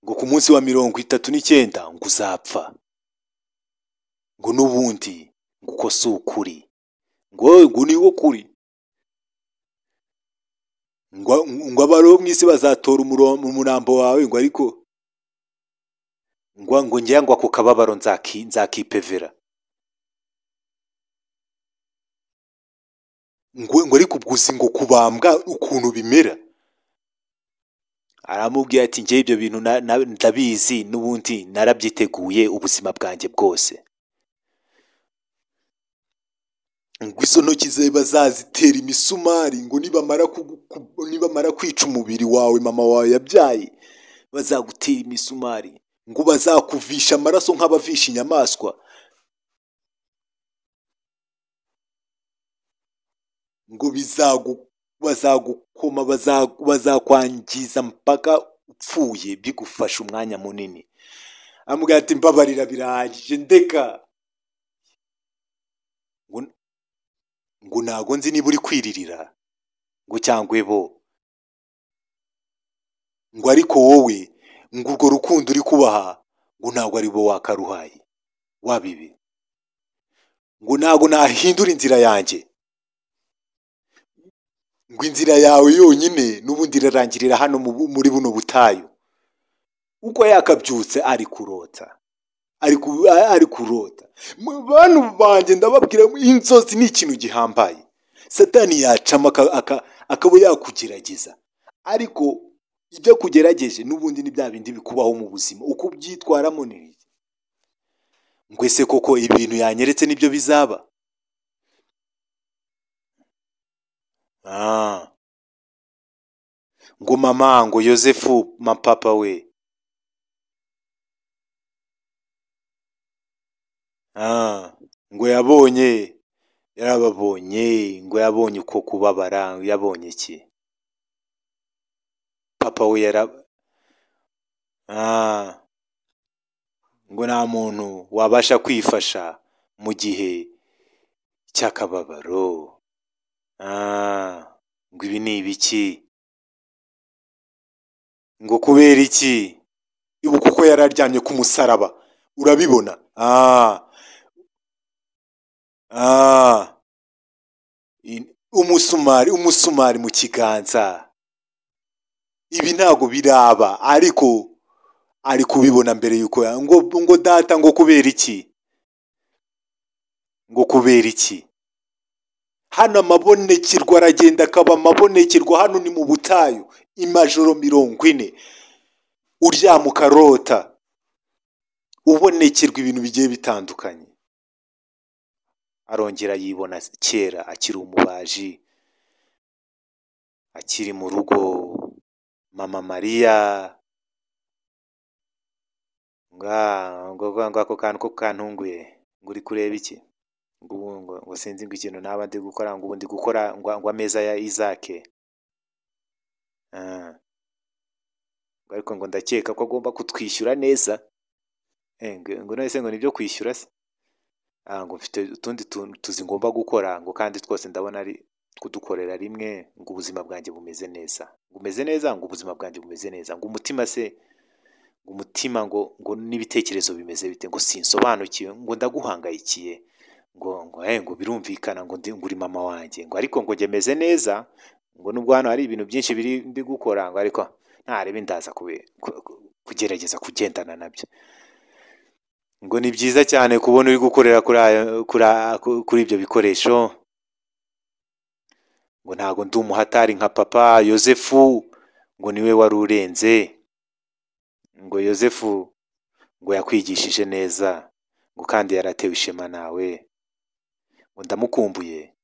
Ngo ku munsi wa 39 ngo uzapfa ngo n'ubundi ngo uko si ukuri ngo niwo kuri, ngo abaro mw'isi bazatora umurambo wawe, ngo ariko ngo ngira ngo ako kababaro nzakipevera, ngo ariko ubwo uzi ngo kubambwa ukuntu bimera. Aramubwira ati njye ibyo bintu ndabizi, n'ubundi narabyiteguye ubuzima bwanjye bwose. Ngo izo ntoki zawe bazazitera imisumari, ngo nibamara kwica umubiri wawe mama wawe yabyaye, bazagutera imisumari, ngo bazakuvisha amaraso nk'abavisha inyamaswa, ngo bazagukoma, bazakwangiza mpaka upfuye bigufasha umwanya munini. Amubwira ati mbabarira birahagije ndeka. Ngo ntago nzi niba uri kwiririra ngo cyangwa bo, ngo ariko wowe ngo urwo rukundo uri kubaha ngo ntago ari bo wakaruhaye wabibi, ngo ntago nahindura inzira yanjye, ngo inzira yawe yonyine n'ubundi irarangirira hano muri buno butayu. Uko yakabyutse ari kurota, ari kurota. Bantu banjye ndababwira, inzozi ni ikintu gihambaye. Satani yacamo akaba yakugerageza, ariko ibyo kugerageje n'ubundi ni bya bindi bikubaho mu buzima, uko ubyitwaramo ni ngo ese koko ibintu yanyeretse nibyo bizaba. Ngo mama, ngo Yosefu papa we, ngo yarababonye, ngo yabonye uko kubabara. Yabonye iki? Papa we ngo nta muntu wabasha kwifasha mu gihe cy'akababaro. Ngo ibi ni ibiki? Ngo kubera iki? Ibuka uko yararyamye ku musaraba, urabibona? Umusumari mu kiganza. Ibi ntago biraba, ariko ari kubibona mbere yuko ngo data, ngo kubera iki? Ngo kubera iki? Hano amabonekerwa aragenda akaba amabonekerwa. Hano ni mu butayu, imajoro 40 uryama ukarota, ubonekerwa ibintu bigiye bitandukanye. Arongera yibona kera akiri umubaji, akiri mu rugo. Mama Mariya ngo ako kantu ko kantunguye, ngo uri kureba iki? Ngo sinzi ngo ikintu naba ndi gukora, ngo ubundi gukora ngo ameza ya Isaac. Ariko ngo ndakeka ko agomba kutwishyura neza. Ngo nese ngo nibyo kwishyura se? Ngo mfite utundi tuzi ngomba gukora, ngo kandi twose ndabona ari kudukorera rimwe. Ngo ubuzima bwanjye bumeze neza, ngo umeze neza, ngo ubuzima bwanjye bumeze neza. Ngo umutima se, ngo umutima ngo n'ibitekerezo bimeze bite? Ngo sinsobanukiwe, ngo ndaguhangayikiye. Ngo birumvikana, ngo uri mama wanjye, ngo ariko ngo gemeze neza, ngo nubwo hano hari ibintu byinshi biri ndi gukora, ngo ariko ntarebe ndaza kugerageza kugendana nabyo. Ngo ni byiza cyane kubona uri gukorera kuri ibyo bikoresho. Ngo ntago ndi umuhatari nka papa Yosefu, ngo niwe wari urenze. Ngo Yosefu ngo yakwigishije neza, ngo kandi yaratewe ishema nawe. Ngo ndamukumbuye,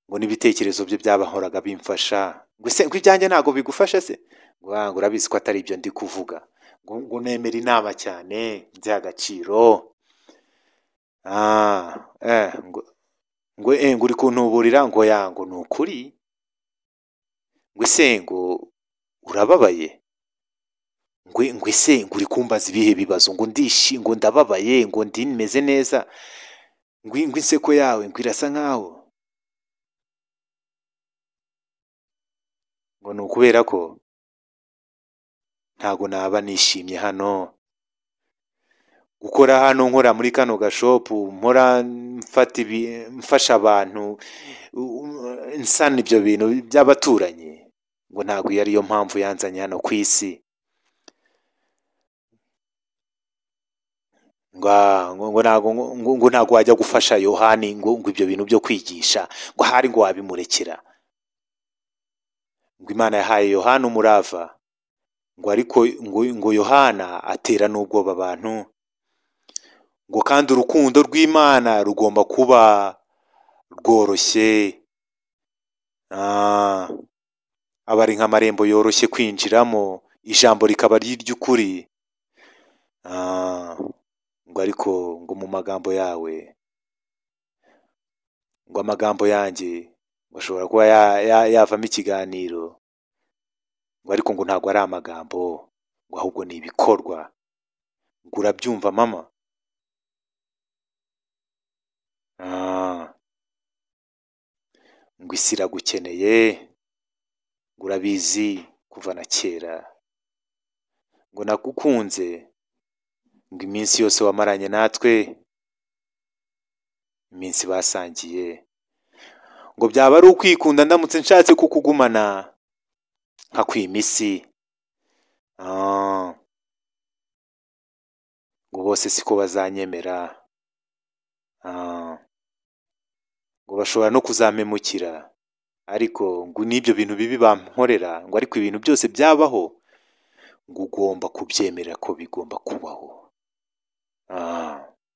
ngo n'ibitekerezo bye byabahoraga bimfasha. Ngo se ngo ibyanjye ntago bigufasha se? Ngo urabizi ko atari ibyo ndi kuvuga. Ngo nemera inama cyane, nzi agaciro. Ngo uri kuntuburira, ngo ni ukuri. Ngo ese ngo urababaye? Ngo ese ngo uri kumbaza ibihe bibazo? Ngo ndababaye, ngo ndimeze neza. Ngo inseko yawe ngo irasa nkaho. Ngo ni ukubera ko ntago naba nishimye hano. gukora hano nkora muri kano gashopu mpora mfasha abantu nsana ibyo bintu by'abaturanyi, ngo ntabwo iyo ariyo mpamvu yanzanye hano ku isi. ngo ntabwo wajya gufasha Yohani ngo ibyo bintu byo kwigisha ngo ahari ngo wabimurekera. Ngo Imana yahaye Yohana umurava, ngo ariko ngo Yohana atera n'ubwoba abantu, ngo kandi urukundo rw'Imana rugomba kuba rworoshye, aba ari nk'amarembo yoroshye kwinjiramo, ijambo rikaba ari iry'ukuri. Ngo ariko ngo mu magambo yawe, ngo amagambo yanjye bashobora kuba yavamo ikiganiro, ngo ariko ngo ntabwo ari amagambo, ngo ahubwo ni ibikorwa. Ngo urabyumva mama? Ngo isi iragukeneye, ngo urabizi kuva na kera, ngo nagukunze, ngo iminsi yose wamaranye natwe, iminsi basangiye, ngo byaba ari ukwikunda ndamutse nshatse kukugumana nkakwima isi. Ngo bose siko bazanyemera, ngo bashobora no kuzampemukira, ariko ngo n'ibyo bintu bibi bamporera, ngo ariko ibintu byose byabaho ngo ugomba kubyemera ko bigomba kubaho.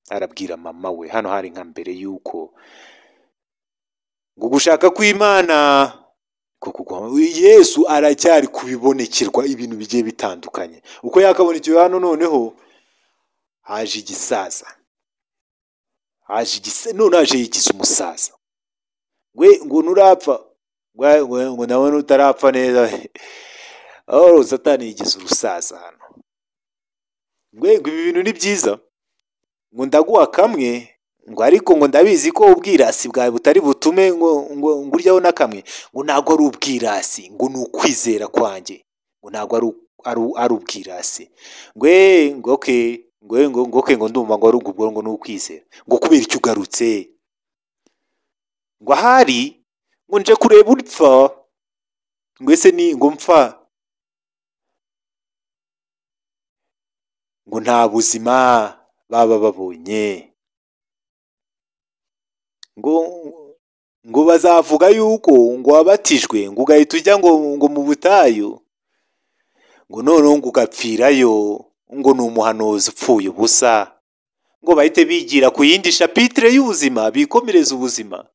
Arabwira mama we, hano hari nka mbere yuko ngo gushaka kw'Imana Yesu aracyari kubibonekerwa ibintu bigiye bitandukanye. Uko yakabonekewe hano, noneho haje igisaza, none haje yigize umusaza. Ngo nurapfa, ngo nawe nutarapfa neza. Satani yigize urusaza hano. Ngo ibi bintu ni byiza, ngo ndaguha kamwe, ngo ariko ngo ndabizi ko ubwirasi bwawe butari butume ngo uryaho na kamwe. Ngo ntabwo ari ubwirasi, ngo ni ukwizera kwanjye, ngo ntabwo ari ubwirasi. Ngo okay, ngo ndumva ngo ari ubwo ngo ni ukwizera. Ngo kubera icyo ugarutse? Ngo ahari ngo nje kureba urupfa. Ngo ese ni ngo mpfa? Ngo nta buzima baba babonye. Ngo bazavuga yuko ngo wabatijwe, ngo ugahita ujya ngo mu butayu, ngo noneho ngo ugapfirayo, ngo ni umuhanuzi upfuye ubusa. Ngo bahite bigira ku yindi chapitre y'ubuzima, bikomereza ubuzima.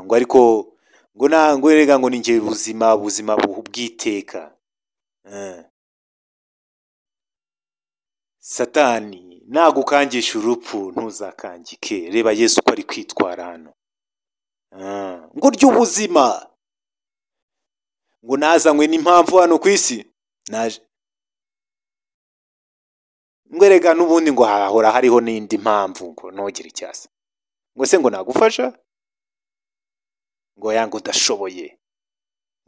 Ngo ariko ngo erega ngo ninjye ubuzima bw'iteka. Satani nagukangisha urupfu ntuzakangike. Reba Yesu uko ari kwitwara hano. Ngo ry'ubuzima, ngo nazanywe n'impamvu hano ku isi, naje ngo erega n'ubundi ngo hahora hariho n'indi mpamvu, ngo ntugire icyasa. Ngo se ngo nagufasha? Ngo yango ndashoboye.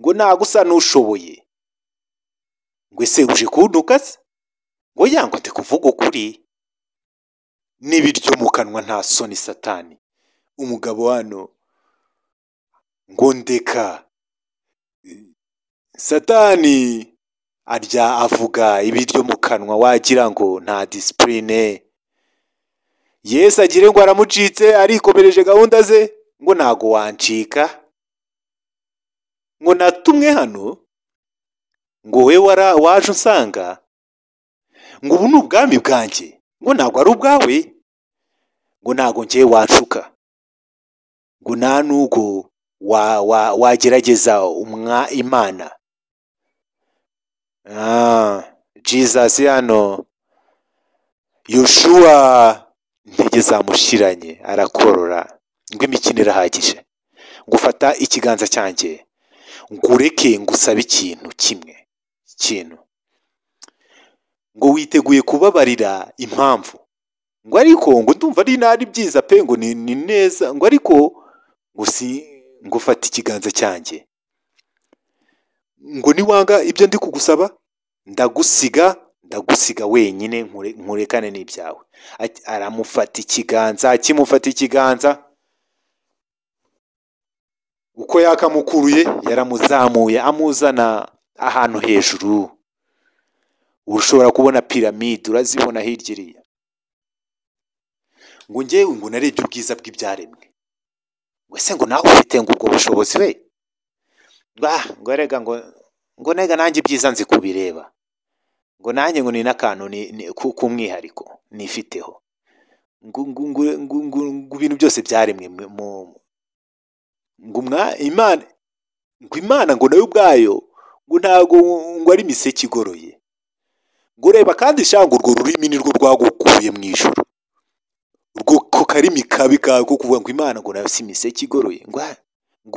Ngo nagusa n'ushoboye. Ngo ese uje kuntuka se? Ngo yango te kuvuga ukuri. N'ibiryo mu kanwa nta soni Satani. Umugabo hano ngo ndeka. Satani arya avuga ibiryo mu kanwa, wagira ngo nta discipline. Yesu agire ngo aramucitse, arikomereje gahunda ze. Ngo nago wancika, ngo natumwe hano, ngo we waje usanga, ngo ubu ni ubwami bwanjye, ngo ntabwo ari ubwawe, ngo ntabwo ngiye wanshuka, ngo nta nubwo wagerageza Imana. Jesus hano, Yoshua intege zamushiranye, arakorora. Ngo imikino irahagije, ngo ufata ikiganza cyanjye, ngo ureke ngo usabe ikintu kimwe, ngo witeguye kubabarira impamvu. Ngo ariko ngo ndumva ari byiza pe, ngo ni neza. Ngo ariko ngo ufata ikiganza cyanjye, ngo niwanga ibyo ndi kugusaba ndagusiga ndagusiga wenyine nkurekane n'ibyawe. Aramufata ikiganza, akimufata ikiganza uko yakamukuruye yaramuzamuye amuzana ahantu hejuru. Ushobora kubona piramide, urazibona hirya iriya. Ngo njyewe ngo narebye ubwiza bw'ibyaremwe. Ngo se ngo nawe ufite ngo ubwo bushobozi we? Ngo erega ngo nega nanjye ibyiza nzi kubireba. Ngo nanjye ngo ni n'akantu k'umwihariko nifiteho. Ngo ibintu byose byaremwe ngo Imana ngo nayo ubwayo ngo ntago ngo ari imiseke igoroye. Ngo reba kandi shango urwo rurimi nirwo rwagukuye mu ijuru. Urwo karimi kabi ko kuvuga ngo Imana ngo nayo si imiseke igoroye. Ngo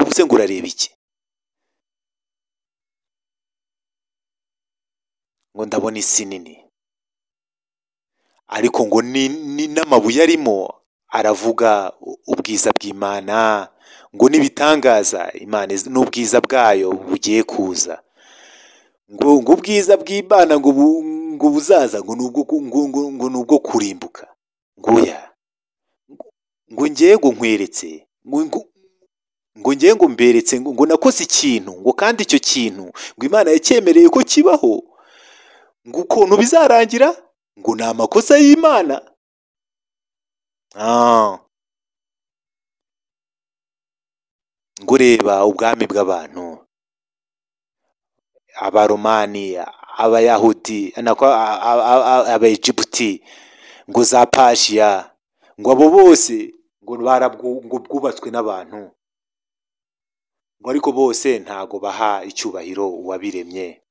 ubuse ngo urareba iki? Ngo ndabona isi nini, ariko ngo ni n'amabuye arimo aravuga ubwiza bw'Imana. Ngo nibitangaza Imana n'ubwiza bwayo bugiye kuza. Ngo ubwiza bw'Imana ngo buzaza ngo nubwo kurimbuka. Ngoya ngo ngiye ngo nkweretse ngo ngiye ngo mberetse ngo nakoze ikintu ngo kandi icyo kintu ngo Imana yacyemereye ko kibaho. Ngo ukuntu bizarangira ngo ni amakosa y'Imana. Ngo reba ubwami bw'abantu, Abaromani, Abayahudi, Abayegiputi, ngo za Pashiya, ngo abo bose ngo bwubatswe n'abantu. Ngo ariko bose ntago baha icyubahiro uwabiremye.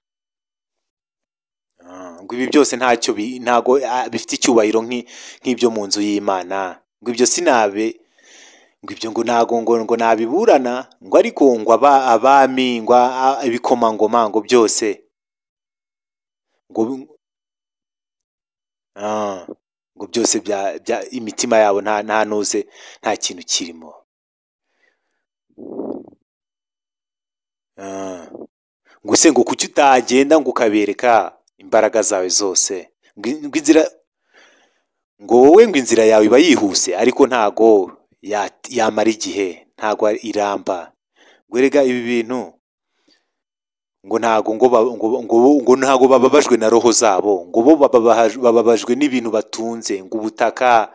Ngo ibi byose ntago bifite icyubahiro nk'ibyo mu nzu y'Imana. Ngo ibyo sinabe, ngo ibyo ngo ntago ngo nabiburana. Ngo ariko ngo abami, ngo ibikomangoma, ngo byose ngo byose bya imitima yabo nta nuze, nta kintu kirimo. Ngo se ngo kuki utagenda ngo ukabereka imbaraga zawe zose? Ngo inzira, ngo wowe ngo inzira yawe iba yihuse ariko ntago yamara igihe, ntago iramba. Ngo erega ibi bintu ngo ntago ngo ntago bababajwe na roho zabo, ngo bo bababajwe n'ibintu batunze. Ngo ubutaka,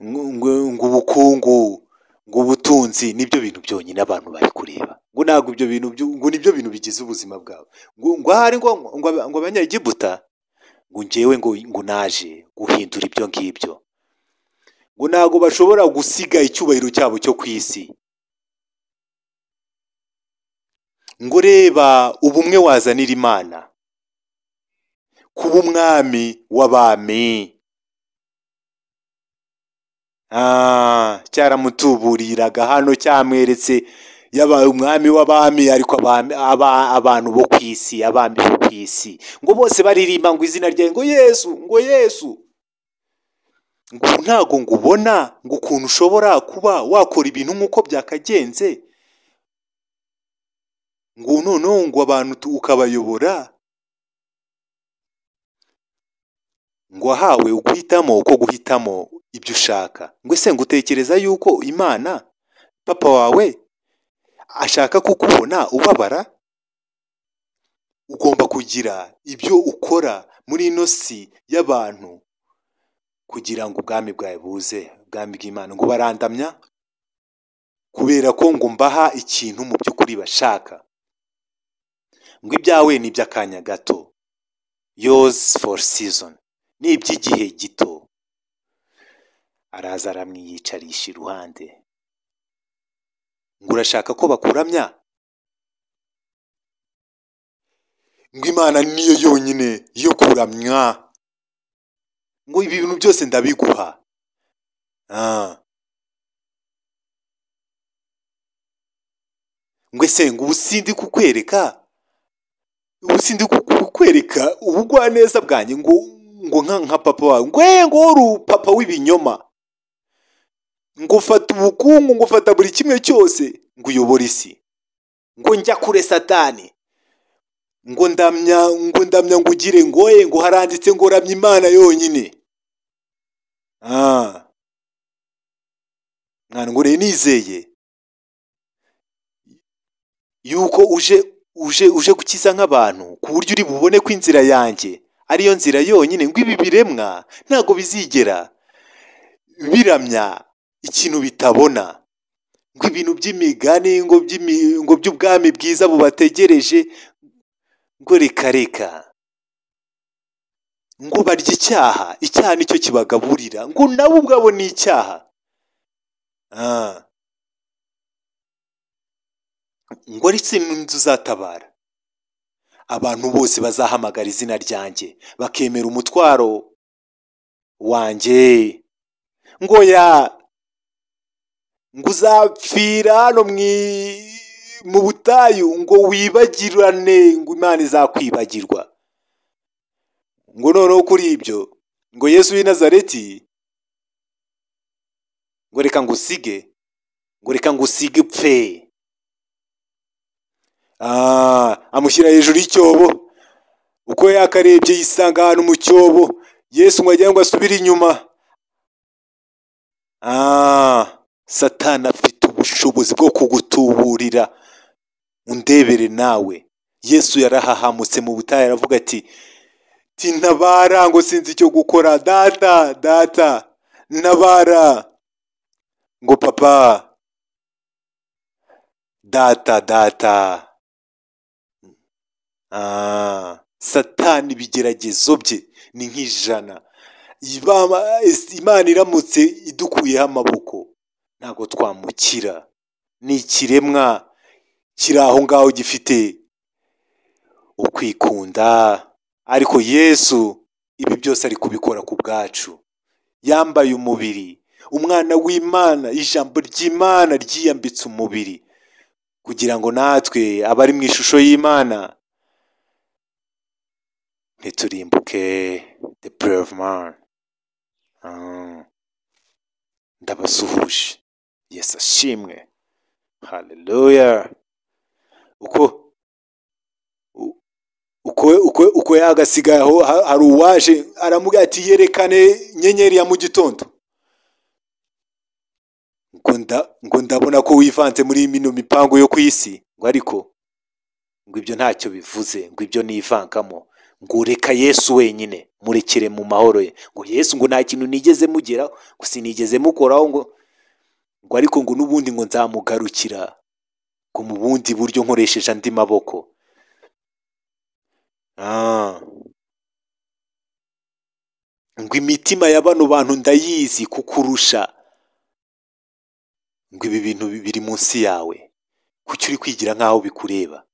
ngo ubukungu, ngo ubutunzi, nibyo bintu byonyine abantu bari kureba. Ngo ntago ibyo bintu ngo nibyo bintu bigize ubuzima bwabo. Ngo ahari ngo Abanyegiputa, ngo njyewe ngo naje guhindura ibyo ngibyo. Ngo ntago bashobora gusiga icyubahiro cyabo cyo ku isi. Ngo reba ubumwe wazanira Imana, kuba umwami w'abami. Cyaramutuburiraga hano, cyamweretse yabaye umwami w'abami, ariko abantu bo ku isi, abami bo ku isi, ngo bose baririmba ngo izina rye, ngo Yesu, ngo Yesu. Ngo ntago ngo ubona ngo ukuntu ushobora kuba wakora ibintu nk'uko byakagenze, ngo noneho ngo abantu ukabayobora. Ngo wahawe uguhitamo uko guhitamo ibyo ushaka. Ngo ese ngo utekereza yuko Imana papa wawe ashaka kukubona ubabara? Ugomba kugira ibyo ukora muri ino si y'abantu kugira ngo ubwami bwawe buze, ubwami bw'Imana. Ngo barandamya kubera ko ngo mbaha ikintu mu by'ukuri bashaka. Ngo ibyawe ni iby'akanya gato, yours for season, ni iby'igihe gito. Araza aramwiyicarisha iruhande. Ngo urashaka ko bakuramya? Ngo Imana niyo yonyine yo kuramya. Ngo ibi bintu byose ndabiguha. Ngo ese ngo ubusindi kukwereka ubugwaneza bwanjye, ngo nka papa wawe, ngo uri papa w'ibinyoma. Ngo ufata ubukungu, ngo ufata buri kimwe cyose, ngo uyobora isi. Ngo njya kure Satani. ngo ndamya ngo ugire ngo haranditse ngo ramya Imana yonyine. Mwana ngo nizeye yuko uje gukiza nk'abantu ku buryo uri bubone ko inzira yanjye ariyo nzira yonyine, ngo ibi biremwa ntabwo bizigera biramya ikintu bitabona, ngo ibintu by'imigani ngo by'ubwami bwiza bubategereje, ngo reka ngo barya icyaha nicyo kibagaburira, ngo nabo ubwabo ni icyaha. Ngo ariko inzu uzatabara abantu bose bazahamagara izina ryanjye bakemera umutwaro wanjye, ngo uzapfira hano mu butayu, ngo wibagirane, ngo Imana izakwibagirwa. Ngo noneho kuri ibyo ngo Yesu w'i Nazareti ngo reka ngusige upfe. Amushyira hejuru y'icyobo, uko yakarebye yisanga ahantu mu cyobo. Yesu ngo agira ngo asubire inyuma. Satani afite ubushobozi bwo kugutuburira. Undebere nawe. Yesu yarahahamutse mu butayu aravuga ati ntabara, ngo sinzi icyo gukora, data ntabara. Ngo papa, data. Satani ibigeragezo bye ni nk'ijana. Imana iramutse idukuyeho amaboko ntabwo twamukira. Ni ikiremwa kiri aho ngaho gifite ukwikunda, ariko Yesu ibi byose ari kubikora ku bwacu. Yambaye umubiri, umwana w'Imana, ijambo ry'Imana ryiyambitse umubiri kugira ngo natwe abari mu ishusho y'Imana ntiturimbuke. The brave man. Ndabasuhuje. Yesu ashimwe. Hallelujah. uko yagasigaye aho, hari uwaje aramubwira ati yerekane inyenyeri ya mu gitondo. Ngo ndabona ko wivanze muri mino mipango yo ku isi. Ngo ariko ngo ibyo ntacyo bivuze, ngo ibyo nivangamo, ngo reka Yesu wenyine murekere mu mahoro ye. Ngo Yesu ngo nta kintu nigeze mugeraho, ngo sinigeze mukoraho, ngo ariko ngo n'ubundi ngo nzamugarukira ngo mu bundi buryo nkoresheje andi maboko. Ngo imitima ya bano bantu ndayizi kukurusha, ngo ibi bintu biri munsi yawe, kuki uri kwigira nk'aho bikureba?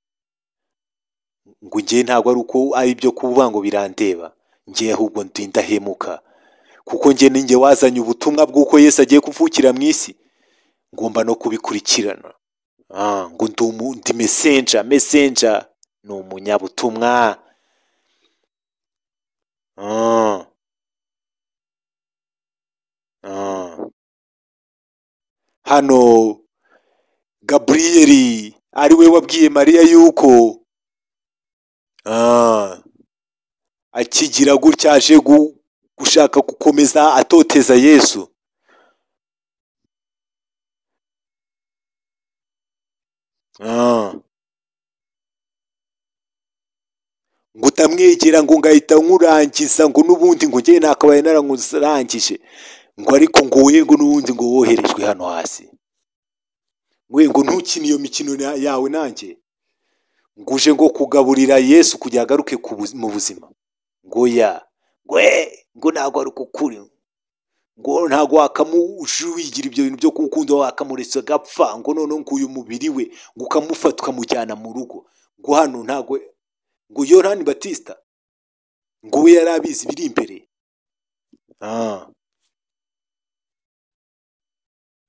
Ngo njye ntabwo ari uko ari ibyo kuvuga ngo birandeba, njye ahubwo ndi indahemuka, kuko njye ninjye wazanye ubutumwa bw'uko Yesu agiye kuvukira mu isi, ngomba no kubikurikirana. Ngo ndi messenger, ni umunyabutumwa. Hano Gaburiyeli ari we wabwiye Mariya yuko akigira gutya aje gushaka gukomeza atoteza Yesu. Ngo utamwegera ngo ngahita nkurangiza, ngo n'ubundi ngo njye nakabaye naramurangije, ngo ariko ngo we ngo n'ubundi ngo woherejwe hano hasi, ngo ntukine iyo mikino yawe nanjye, ngo uje ngo kugaburira Yesu kugira agaruke mu buzima. Ngo ngo ntabwo ari ukuri, ngo ntabwo wakamujuwigira ibyo bintu byo kumukunda wakamuretse agapfa, ngo noneho ngo uyu mubiri we ngo ukamufata ukamujyana mu rugo. Ngo hano ntabwo, ngo Yohani Batista ngo we yari abizi biri imbere.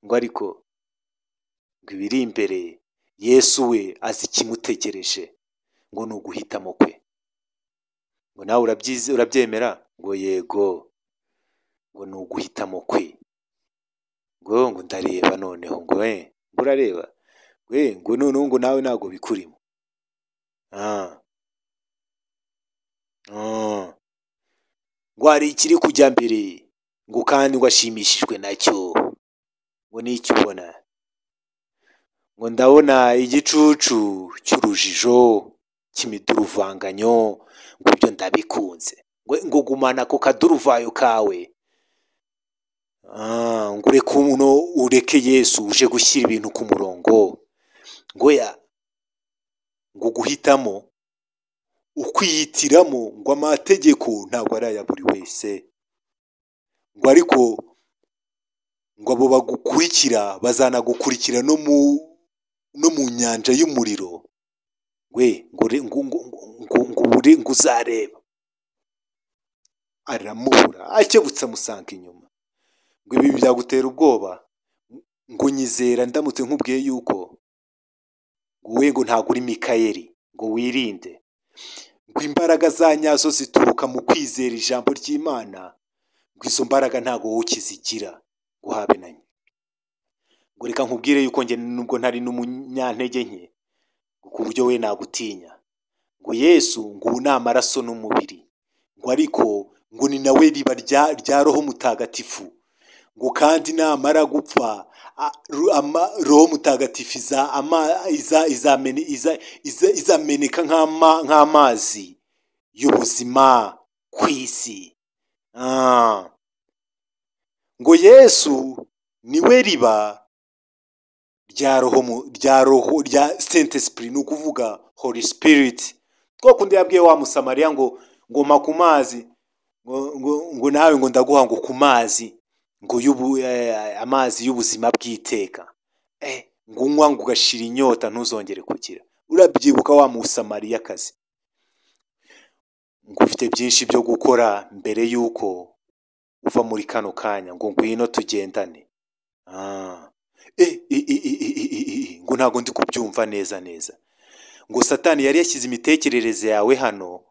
Ngo ariko ngo ibiri imbere Yesu we azi ikimutegereje, ngo ni uguhitamo kwe. Ngo nawe urabyemera? Ngo yego, ngo ni uguhitamo kwe. Ngo ndareba noneho, ngo urareba, ngo noneho ngo nawe ntabwo bikurimo. ngo hari ikiri kujya mbere, ngo kandi ngo ashimishijwe nacyo, ngo n'icyo ubona, ngo ndabona igicucu cy'urujijo cy'imiduruvanganyo, ngo ibyo ndabikunze, ngo gumana ako kaduruvayo kawe, ngo ureke Yesu uje gushyira ibintu ku murongo, ngo guhitamo ukwiyitiramo, ngo amategeko ntabwo ari aya buri wese, ngo ariko ngo abo bagukurikira bazanagukurikira no mu nyanja y'umuriro, ngo uzareba. Aramubura, akebutse amusanga inyuma, ngo ibi byagutera ubwoba, ngo nyizera ndamutse nkubwiye yuko ngo we ngo ntabwo uri Mikayeli, ngo wirinde, ngo imbaraga za nyazo zituruka mu kwizera ijambo ry'Imana, ngo izo mbaraga ntabwo wowe ukizigira, ngo habe na nke. Ngo reka nkubwire yuko njye nubwo ntari n'umunyantege nke, ngo ku buryo we nagutinya, ngo Yesu ngo ubu ni amaraso n'umubiri, ngo ariko ngo ni nawe riba rya Roho Mutagatifu, ngo kandi namara gupfa Roho Mutagatifu izameneka nk'amazi y'ubuzima ku isi. Ngo Yesu niwe riba rya Saint Esprit, ni ukuvuga Holy Spirit. Twakundi yabwiye wa Musamariya ngo ngoma ku mazi, ngo nawe ngo ndaguha ngo ku mazi, ngo amazi y'ubuzima bw'iteka, ngo unywa ngo ugashira inyota ntuzongere kugira. Urabyibuka wa Musamariyakazi? Ngo ufite byinshi byo gukora mbere yuko uva muri kano kanya, ngo ngwino tugendane. Ngo ntabwo ndi kubyumva neza. Ngo Satani yari yashyize imitekerereze yawe hano,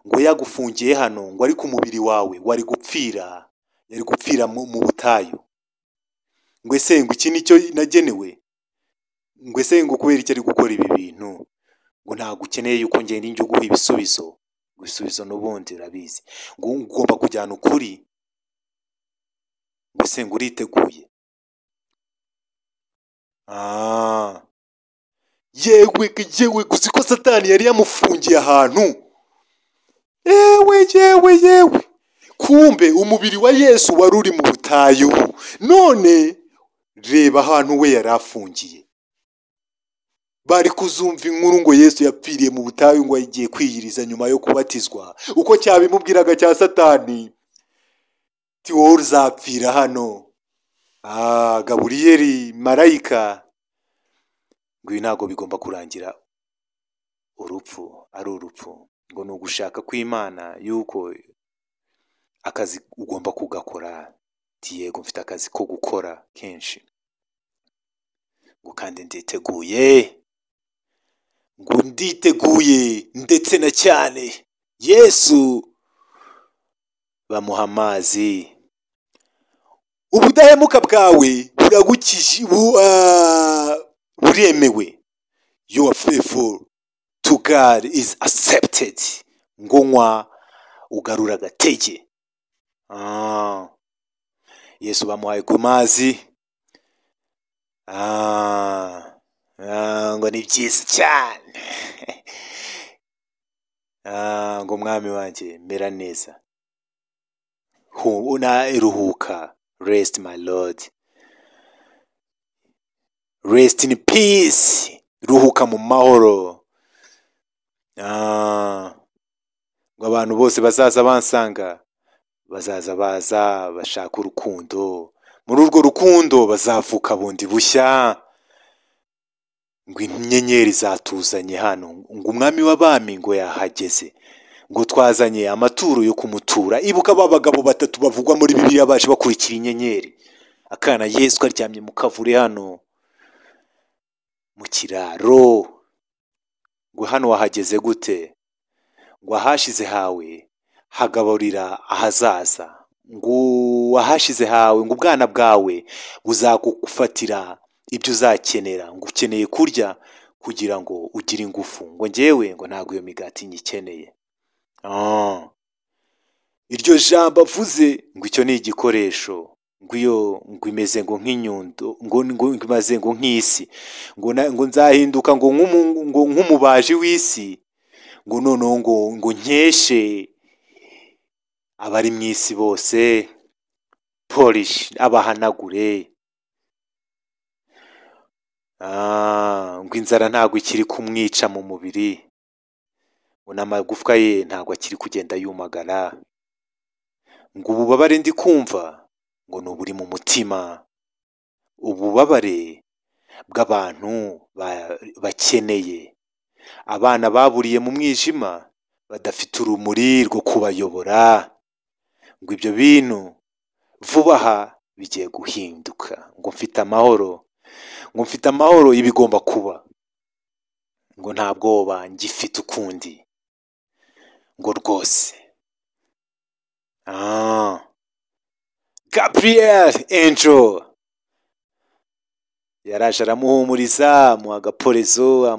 ngo yagufungiye hano, ngo ariko umubiri wawe wari gupfira mu butayu. Ngo ese ngo iki nicyo nagenewe? Ngo ese ngo kubera icyo ari gukora ibi bintu? Ngo ntabwo ukeneye yuko ngenda njye uguha ibisubizo, ngo ibisubizo n'ubundi urabizi, ngo ugomba kujyana ukuri. Ngo ese ngo uriteguye? Yewe gusa ko Satani yari yamufungiye ahantu. Yewe kumbe umubiri wa Yesu wari uri mu butayu, none reba ahantu we yari afungiye. Bari kuzumva inkuru ngo Yesu yapfiriye mu butayu, ngo yagiye kwiyiriza nyuma yo kubatizwa, uko cyabimubwiraga cya Satani, ti wowe uzapfira hano. Gaburiyeli marayika, ngo ibi ntabwo bigomba kurangira urupfu ari urupfu, ngo ni ugushaka kw'Imana yuko akazi ugomba kugakora. Yego mfite akazi ko gukora kenshi, ngo kandi nditeguye, ngo nditeguye ndetse na cyane. Yesu bamuha amazi. Ubudahemuka bwawe buremewe. Your faithful to God is accepted. Ngo nywa ugarura agatege. Yesu bamuhaye ku mazi. Ngo ni byiza cyane. Ngo mwami wanjye mera neza, unaruhuka. Rest my Lord, rest in peace, ruhuka mu mahoro. Ngo abantu bose bazaza bansanga, bazaza baza bashaka urukundo, muri urwo rukundo bazavuka bundi bushya. Ngo inyenyeri zatuzanye hano, ngo umwami w'abami ngo yahageze, ngo twazanye amaturo yo kumutura. Ibuka babagabo batatu bavugwa muri Bibiliya baje bakurikira inyenyeri. Akana Yesu karyamye mu kavure hano mu kiraro. Ngo hano wahageze gute? Ngo ahashize hawe hagaburira ahazaza. Ngo ahashize hawe, ngo ubwana bwawe buzagufatira ibyo uzakenera. Ngo ukeneye kurya kugira ngo ugire ingufu. Ngo njyewe ngo ntabwo iyo migati nyikeneye. iryo jambo avuze ngo icyo ni igikoresho, ngo imeze ngo nk'inyundo, ngo imaze ngo nk'isi, ngo nzahinduka ngo nk'umubaji w'isi, ngo noneho ngo nkeshe abari mu isi bose, polish abahanagure. Ngo inzara ntabwo ikiri kumwica mu mubiri, ngo n'amagufwa ye ntabwo akiri kugenda yumagara, ngo ububabare ndi kumva ngo ni uburi mu mutima, ububabare bw'abantu bakeneye, abana baburiye mu mwijima badafite urumuri rwo kubayobora, ngo ibyo bintu vuba aha bigiye guhinduka, ngo mfite amahoro ibigomba kuba, ngo nta bwoba ngifite ukundi, ngo rwose. Gabriel Angel yaraje aramuhumuriza, amuha agaporezo,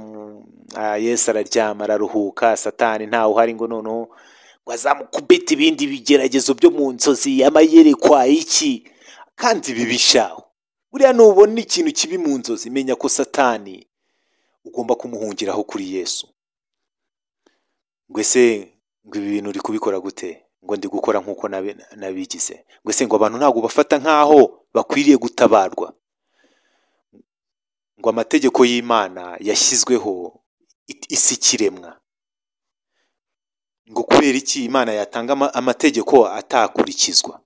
Yesu araryama araruhuka, Satani ntawe uhari ngo noneho ngo azamukubita ibindi bigeragezo byo mu nzozi, amayerekwa iki kandi bibishaho. Buriya nubona ikintu kibi mu nzozi, menya ko Satani ugomba kumuhungiraho kuri Yesu. Ngo ese ngo ibi bintu uri kubikora gute? Ngo ndi gukora nk'uko nabigize. Ngo ese ngo abantu ntabwo bafata nk'aho bakwiriye gutabarwa. Ngo amategeko y'Imana yashyizweho isi kiremwa. Ngo kubera iki Imana yatanga amategeko atakurikizwa?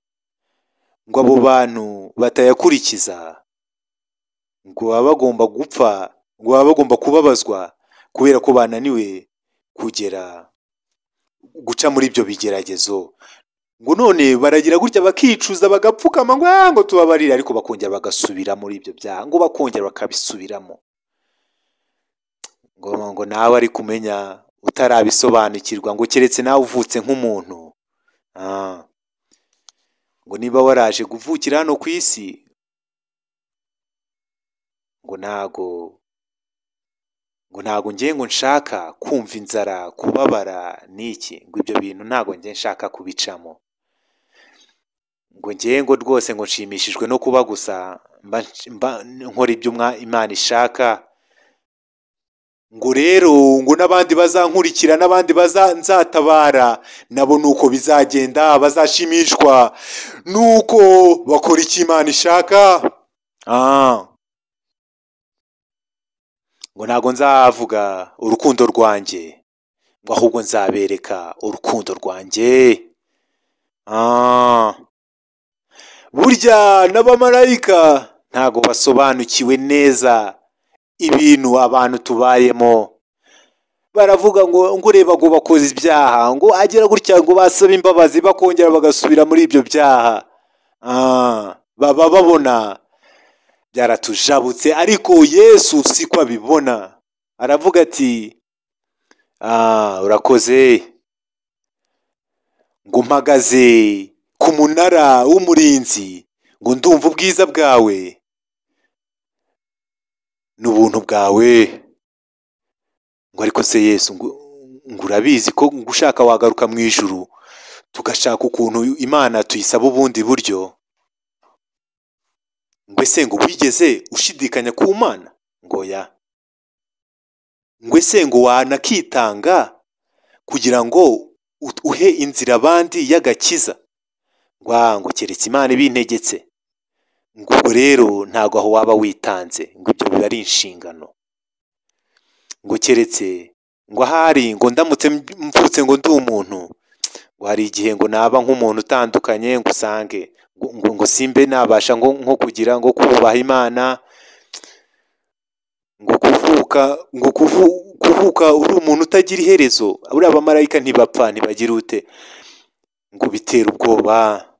Ngo abo bantu batayakurikiza ngo baba bagomba gupfa, ngo baba bagomba kubabazwa kubera ko bananiwe guca muri ibyo bigeragezo. Ngo none baragira gutya bakicuza bagapfukama ngo tubabarire, ariko bakongera bagasubira muri ibyo byaha, ngo bakongera bakabisubiramo. Ngo nawe ari kumenya utarabisobanukirwa, ngo keretse nawe uvutse nk'umuntu. Ngo niba waraje kuvukira hano ku isi, ngo ntago ngiye ngo nshaka kumva inzara, kubabara n'iki, ngo ibyo bintu ntago ngiye nshaka kubicamo. Ngo ngiye ngo rwose ngo nshimishijwe no kuba gusa nkora ibyo Imana ishaka. Ngo rero ngo n'abandi bazankurikira, n'abandi nzatabara, nabo nuko bizagenda, bazashimishwa nuko bakora icyo Imana ishaka. Ngo ntago nzavuga urukundo rwanjye, ngo ahubwo nzabereka urukundo rwanjye. Burya n'abamarayika ntago basobanukiwe neza ibintu abantu tubayemo. Baravuga ngo reba ngo bakoze ibyaha, ngo agera gutya ngo basaba imbabazi bakongera bagasubira muri ibyo byaha. Baba babona byaratujabutse, ariko Yesu siko abibona. Aravuga ati urakoze, ngo mpagaze ku munara w'umurinzi, ngo ndumva ubwiza bwawe n'ubuntu bwawe. Ngo ariko se Yesu ngo urabizi ko ngushaka wagaruka mu ijuru tugashaka ukuntu Imana tuyisaba ubundi buryo? Ngo ese ngo wigeze ushidikanya ku Mana? Ngo ya. Ngo ese ngo wanakitanga kugira ngo uhe inzira abandi y'agakiza? Ngo keretse Imana ibintegetse. Ngo rero ntago aho waba witanze, ngo ibyo biba ari inshingano. Ngo keretse ngo ahari ngo ndamutse mvutse ngo ndi umuntu, ngo hari igihe ngo naba nk'umuntu utandukanye, ngo usange ngo simbe nabasha nko kugira ngo kubaha Imana, ngo kuvuka uri umuntu utagira iherezo. Uriya abamarayika ntibapfa, ntibagira ute, ngo bitera ubwoba.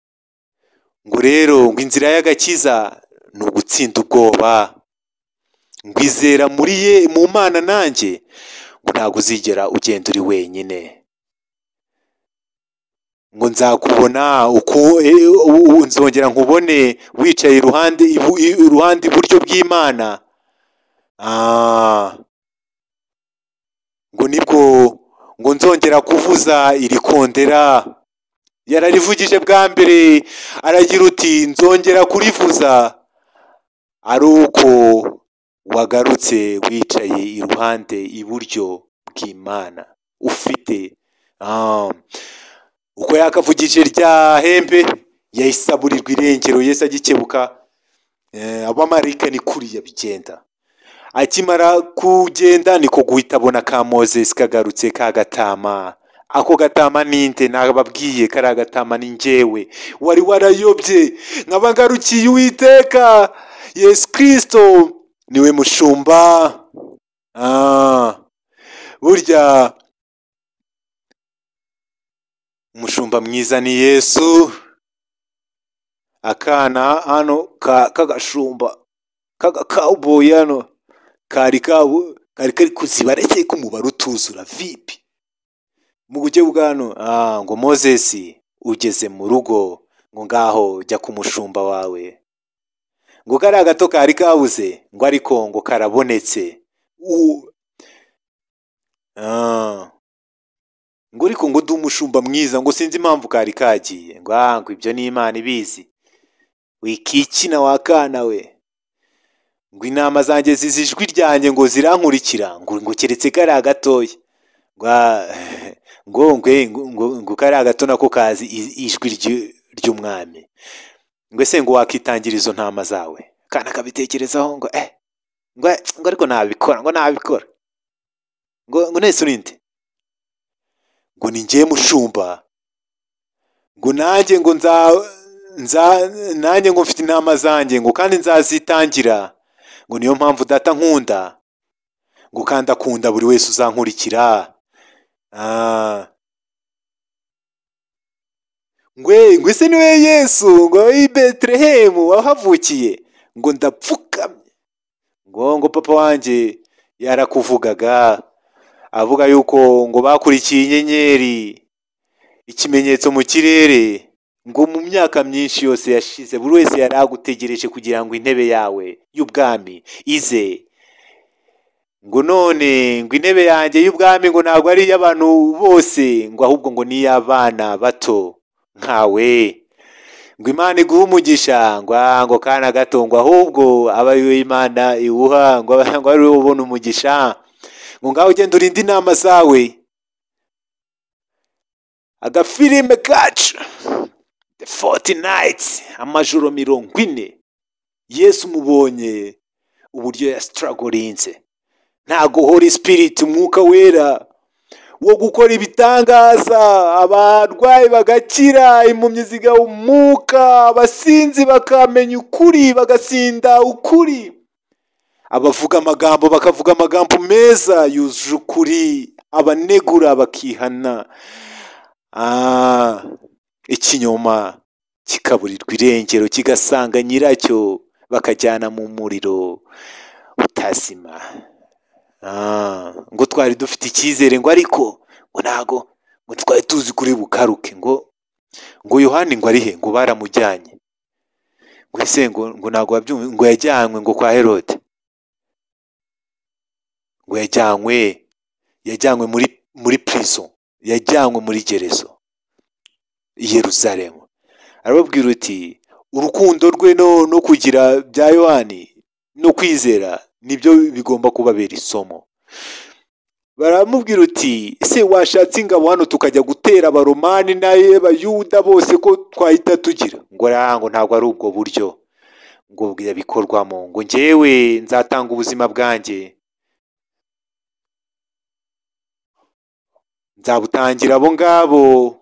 Ngo rero ngo inzira y'agakiza ni ugutsinda ubwoba. Ngo izera mu Mana nanjye, ngo ntabwo uzigera ugenda uri wenyine. Ngo nzakubona nzongera nkubone wicaye iruhande iburyo bw'Imana. Ngo nibwo ngo nzongera kuvuza iri kondera. Yararivugije bwa mbere aragira uti nzongera kurivuza, ari uko wagarutse wicaye iruhande iburyo bw'Imana ufite uko yakavugije rya hembe yahise aburirwa irengero. Yesu agikebuka, abamarayika ni kuriya bigenda. Akimara kugenda niko guhita abona ka Moses kagarutse ka gatama. Ako gatama ninde? Nababwiye kari agatama ni njyewe wari warayobye nkaba ngarukiye Uwiteka Yesu Kristo niwe mushumba. Burya umushumba mwiza ni Yesu. Akana hano kagashumba k'agakawboyi hano kari kuziba aretse kumubara utuzura vipi mu buryo bwano. Ngo Moses ugeze mu rugo, ngo ngaho jya ku mushumba wawe, ngo kari agato kari kabuze, ngo ariko ngo karabonetse. Ngo ariko ngo ndi umushumba mwiza, ngo sinzi impamvu kari kagiye. Ngo ibyo ni Imana ibizi, wikikina wakana we. Ngo inama zanjye zizijwi ryanjye ngo zirankurikira, ngo keretse kari agatoya. Ngo kari agato nako kazi ijwi ry'umwami. Ngo ese ngo wakitangira izo ntama zawe? Kana kabitekerezaho ngo ariko nabikora, ngo nese urinde, ngo ni njye mushumba, ngo nanjye ngo nanjye ngo mfite intama zanjye, ngo kandi nzazitangira, ngo niyo mpamvu data nkunda, ngo kandi akunda buri wese uzankurikira. ngo ese niwe Yesu ngo i Betelehemu wahavukiye? Ngo ndapfukamye. Ngo papa wanjye yarakuvugaga avuga yuko ngo bakurikiye inyenyeri, ikimenyetso mu kirere, ngo mu myaka myinshi yose yashize buri wese yari agutegereje kugira ngo intebe yawe y'ubwami ize. Ngo none ngo intebe yanjye y'ubwami ngo ntabwo ari iy'abantu bose, ngo ahubwo ngo ni iy'abana bato nkawe. Ngo Imana iguha umugisha, ngo kana gato, ngo ahubwo aba ariwe Imana iwuha, ngo ari wowe ubona umugisha. Ngo ngaho ugenda urinde inama zawe. Agafilime kacu The 40 Nights, amajoro 40. Yesu mubonye uburyo ya strugglinze, ntago Holy Spirit umwuka wera wo gukora ibitangaza, abarwayi bagakira, impumyi zigahumuka, abasinzi bakamenya ukuri bagasinda ukuri, abavuga amagambo bakavuga amagambo meza yuje ukuri, abanegura bakihana, ikinyoma kikaburirwa irengero kigasanga nyiracyo bakajyana mu muriro utazima. Ngo twari dufite icyizere, ngo ariko ngo ntago ngo twari tuzi kuri bukaruke. Ngo Yohani ngo arihe? Ngo baramujyanye. Ngo ese ngo ntago wabyumva? Ngo yajyanywe ngo kwa Herode, ngo yajyanywe muri prison, yajyanywe muri gerezo i Yerusalemu. Arababwira uti urukundo rwe no kugira bya Yohani no kwizera nibyo bigomba kubabera isomo. Baramubwira uti ese washatse ingabo hano tukajya gutera abaromani n'abayuda bose ko twahita tugira? Ngo ntabwo ari ubwo buryo ngo bikorwamo. Ngo njyewe nzatanga ubuzima bwanjye, nzabutangira abo ngabo,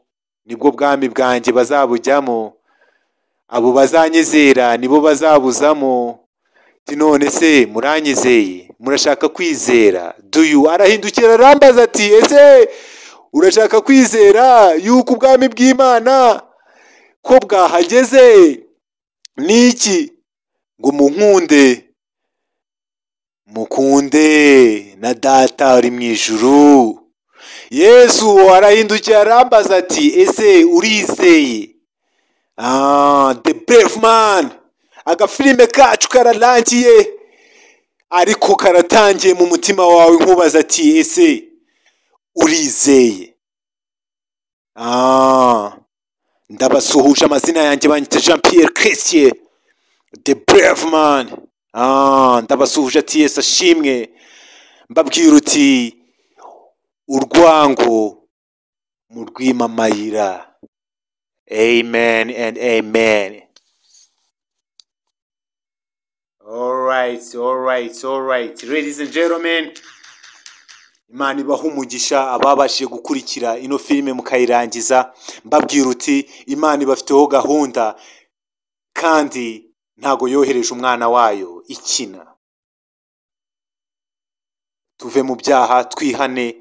nibwo bwami bwanjye bazabujyamo, abo bazanyizera nibo bazabuzamo. None se muranyizeye? Murashaka kwizera? Arahindukira arambaza ati ese urashaka kwizera yuko ubwami bw'Imana ko bwahageze? Niki? Ngo mukunde na data uri mu ijuru. Yesu arahindukira arambaza ati ese urizeye? The brave man. Agafilime kacu kararangiye, ariko karatangiye mu mutima wawe nkubaza ati ese urizeye. Ndabasuhuje, amazina yanjye banyita Jean Pierre Chrétien the brave man. Ndabasuhuje ati Yesu ashimwe, mbabwira uti urwango murwimamayira. Amen and amen. All right. Ladies and gentlemen, Imana ibaha umugisha ababashije gukurikira ino filime mukayirangiza. Mbabwira uti Imana ibafiteho gahunda kandi ntago yohereje umwana wayo ikina. Tuve mu byaha twihane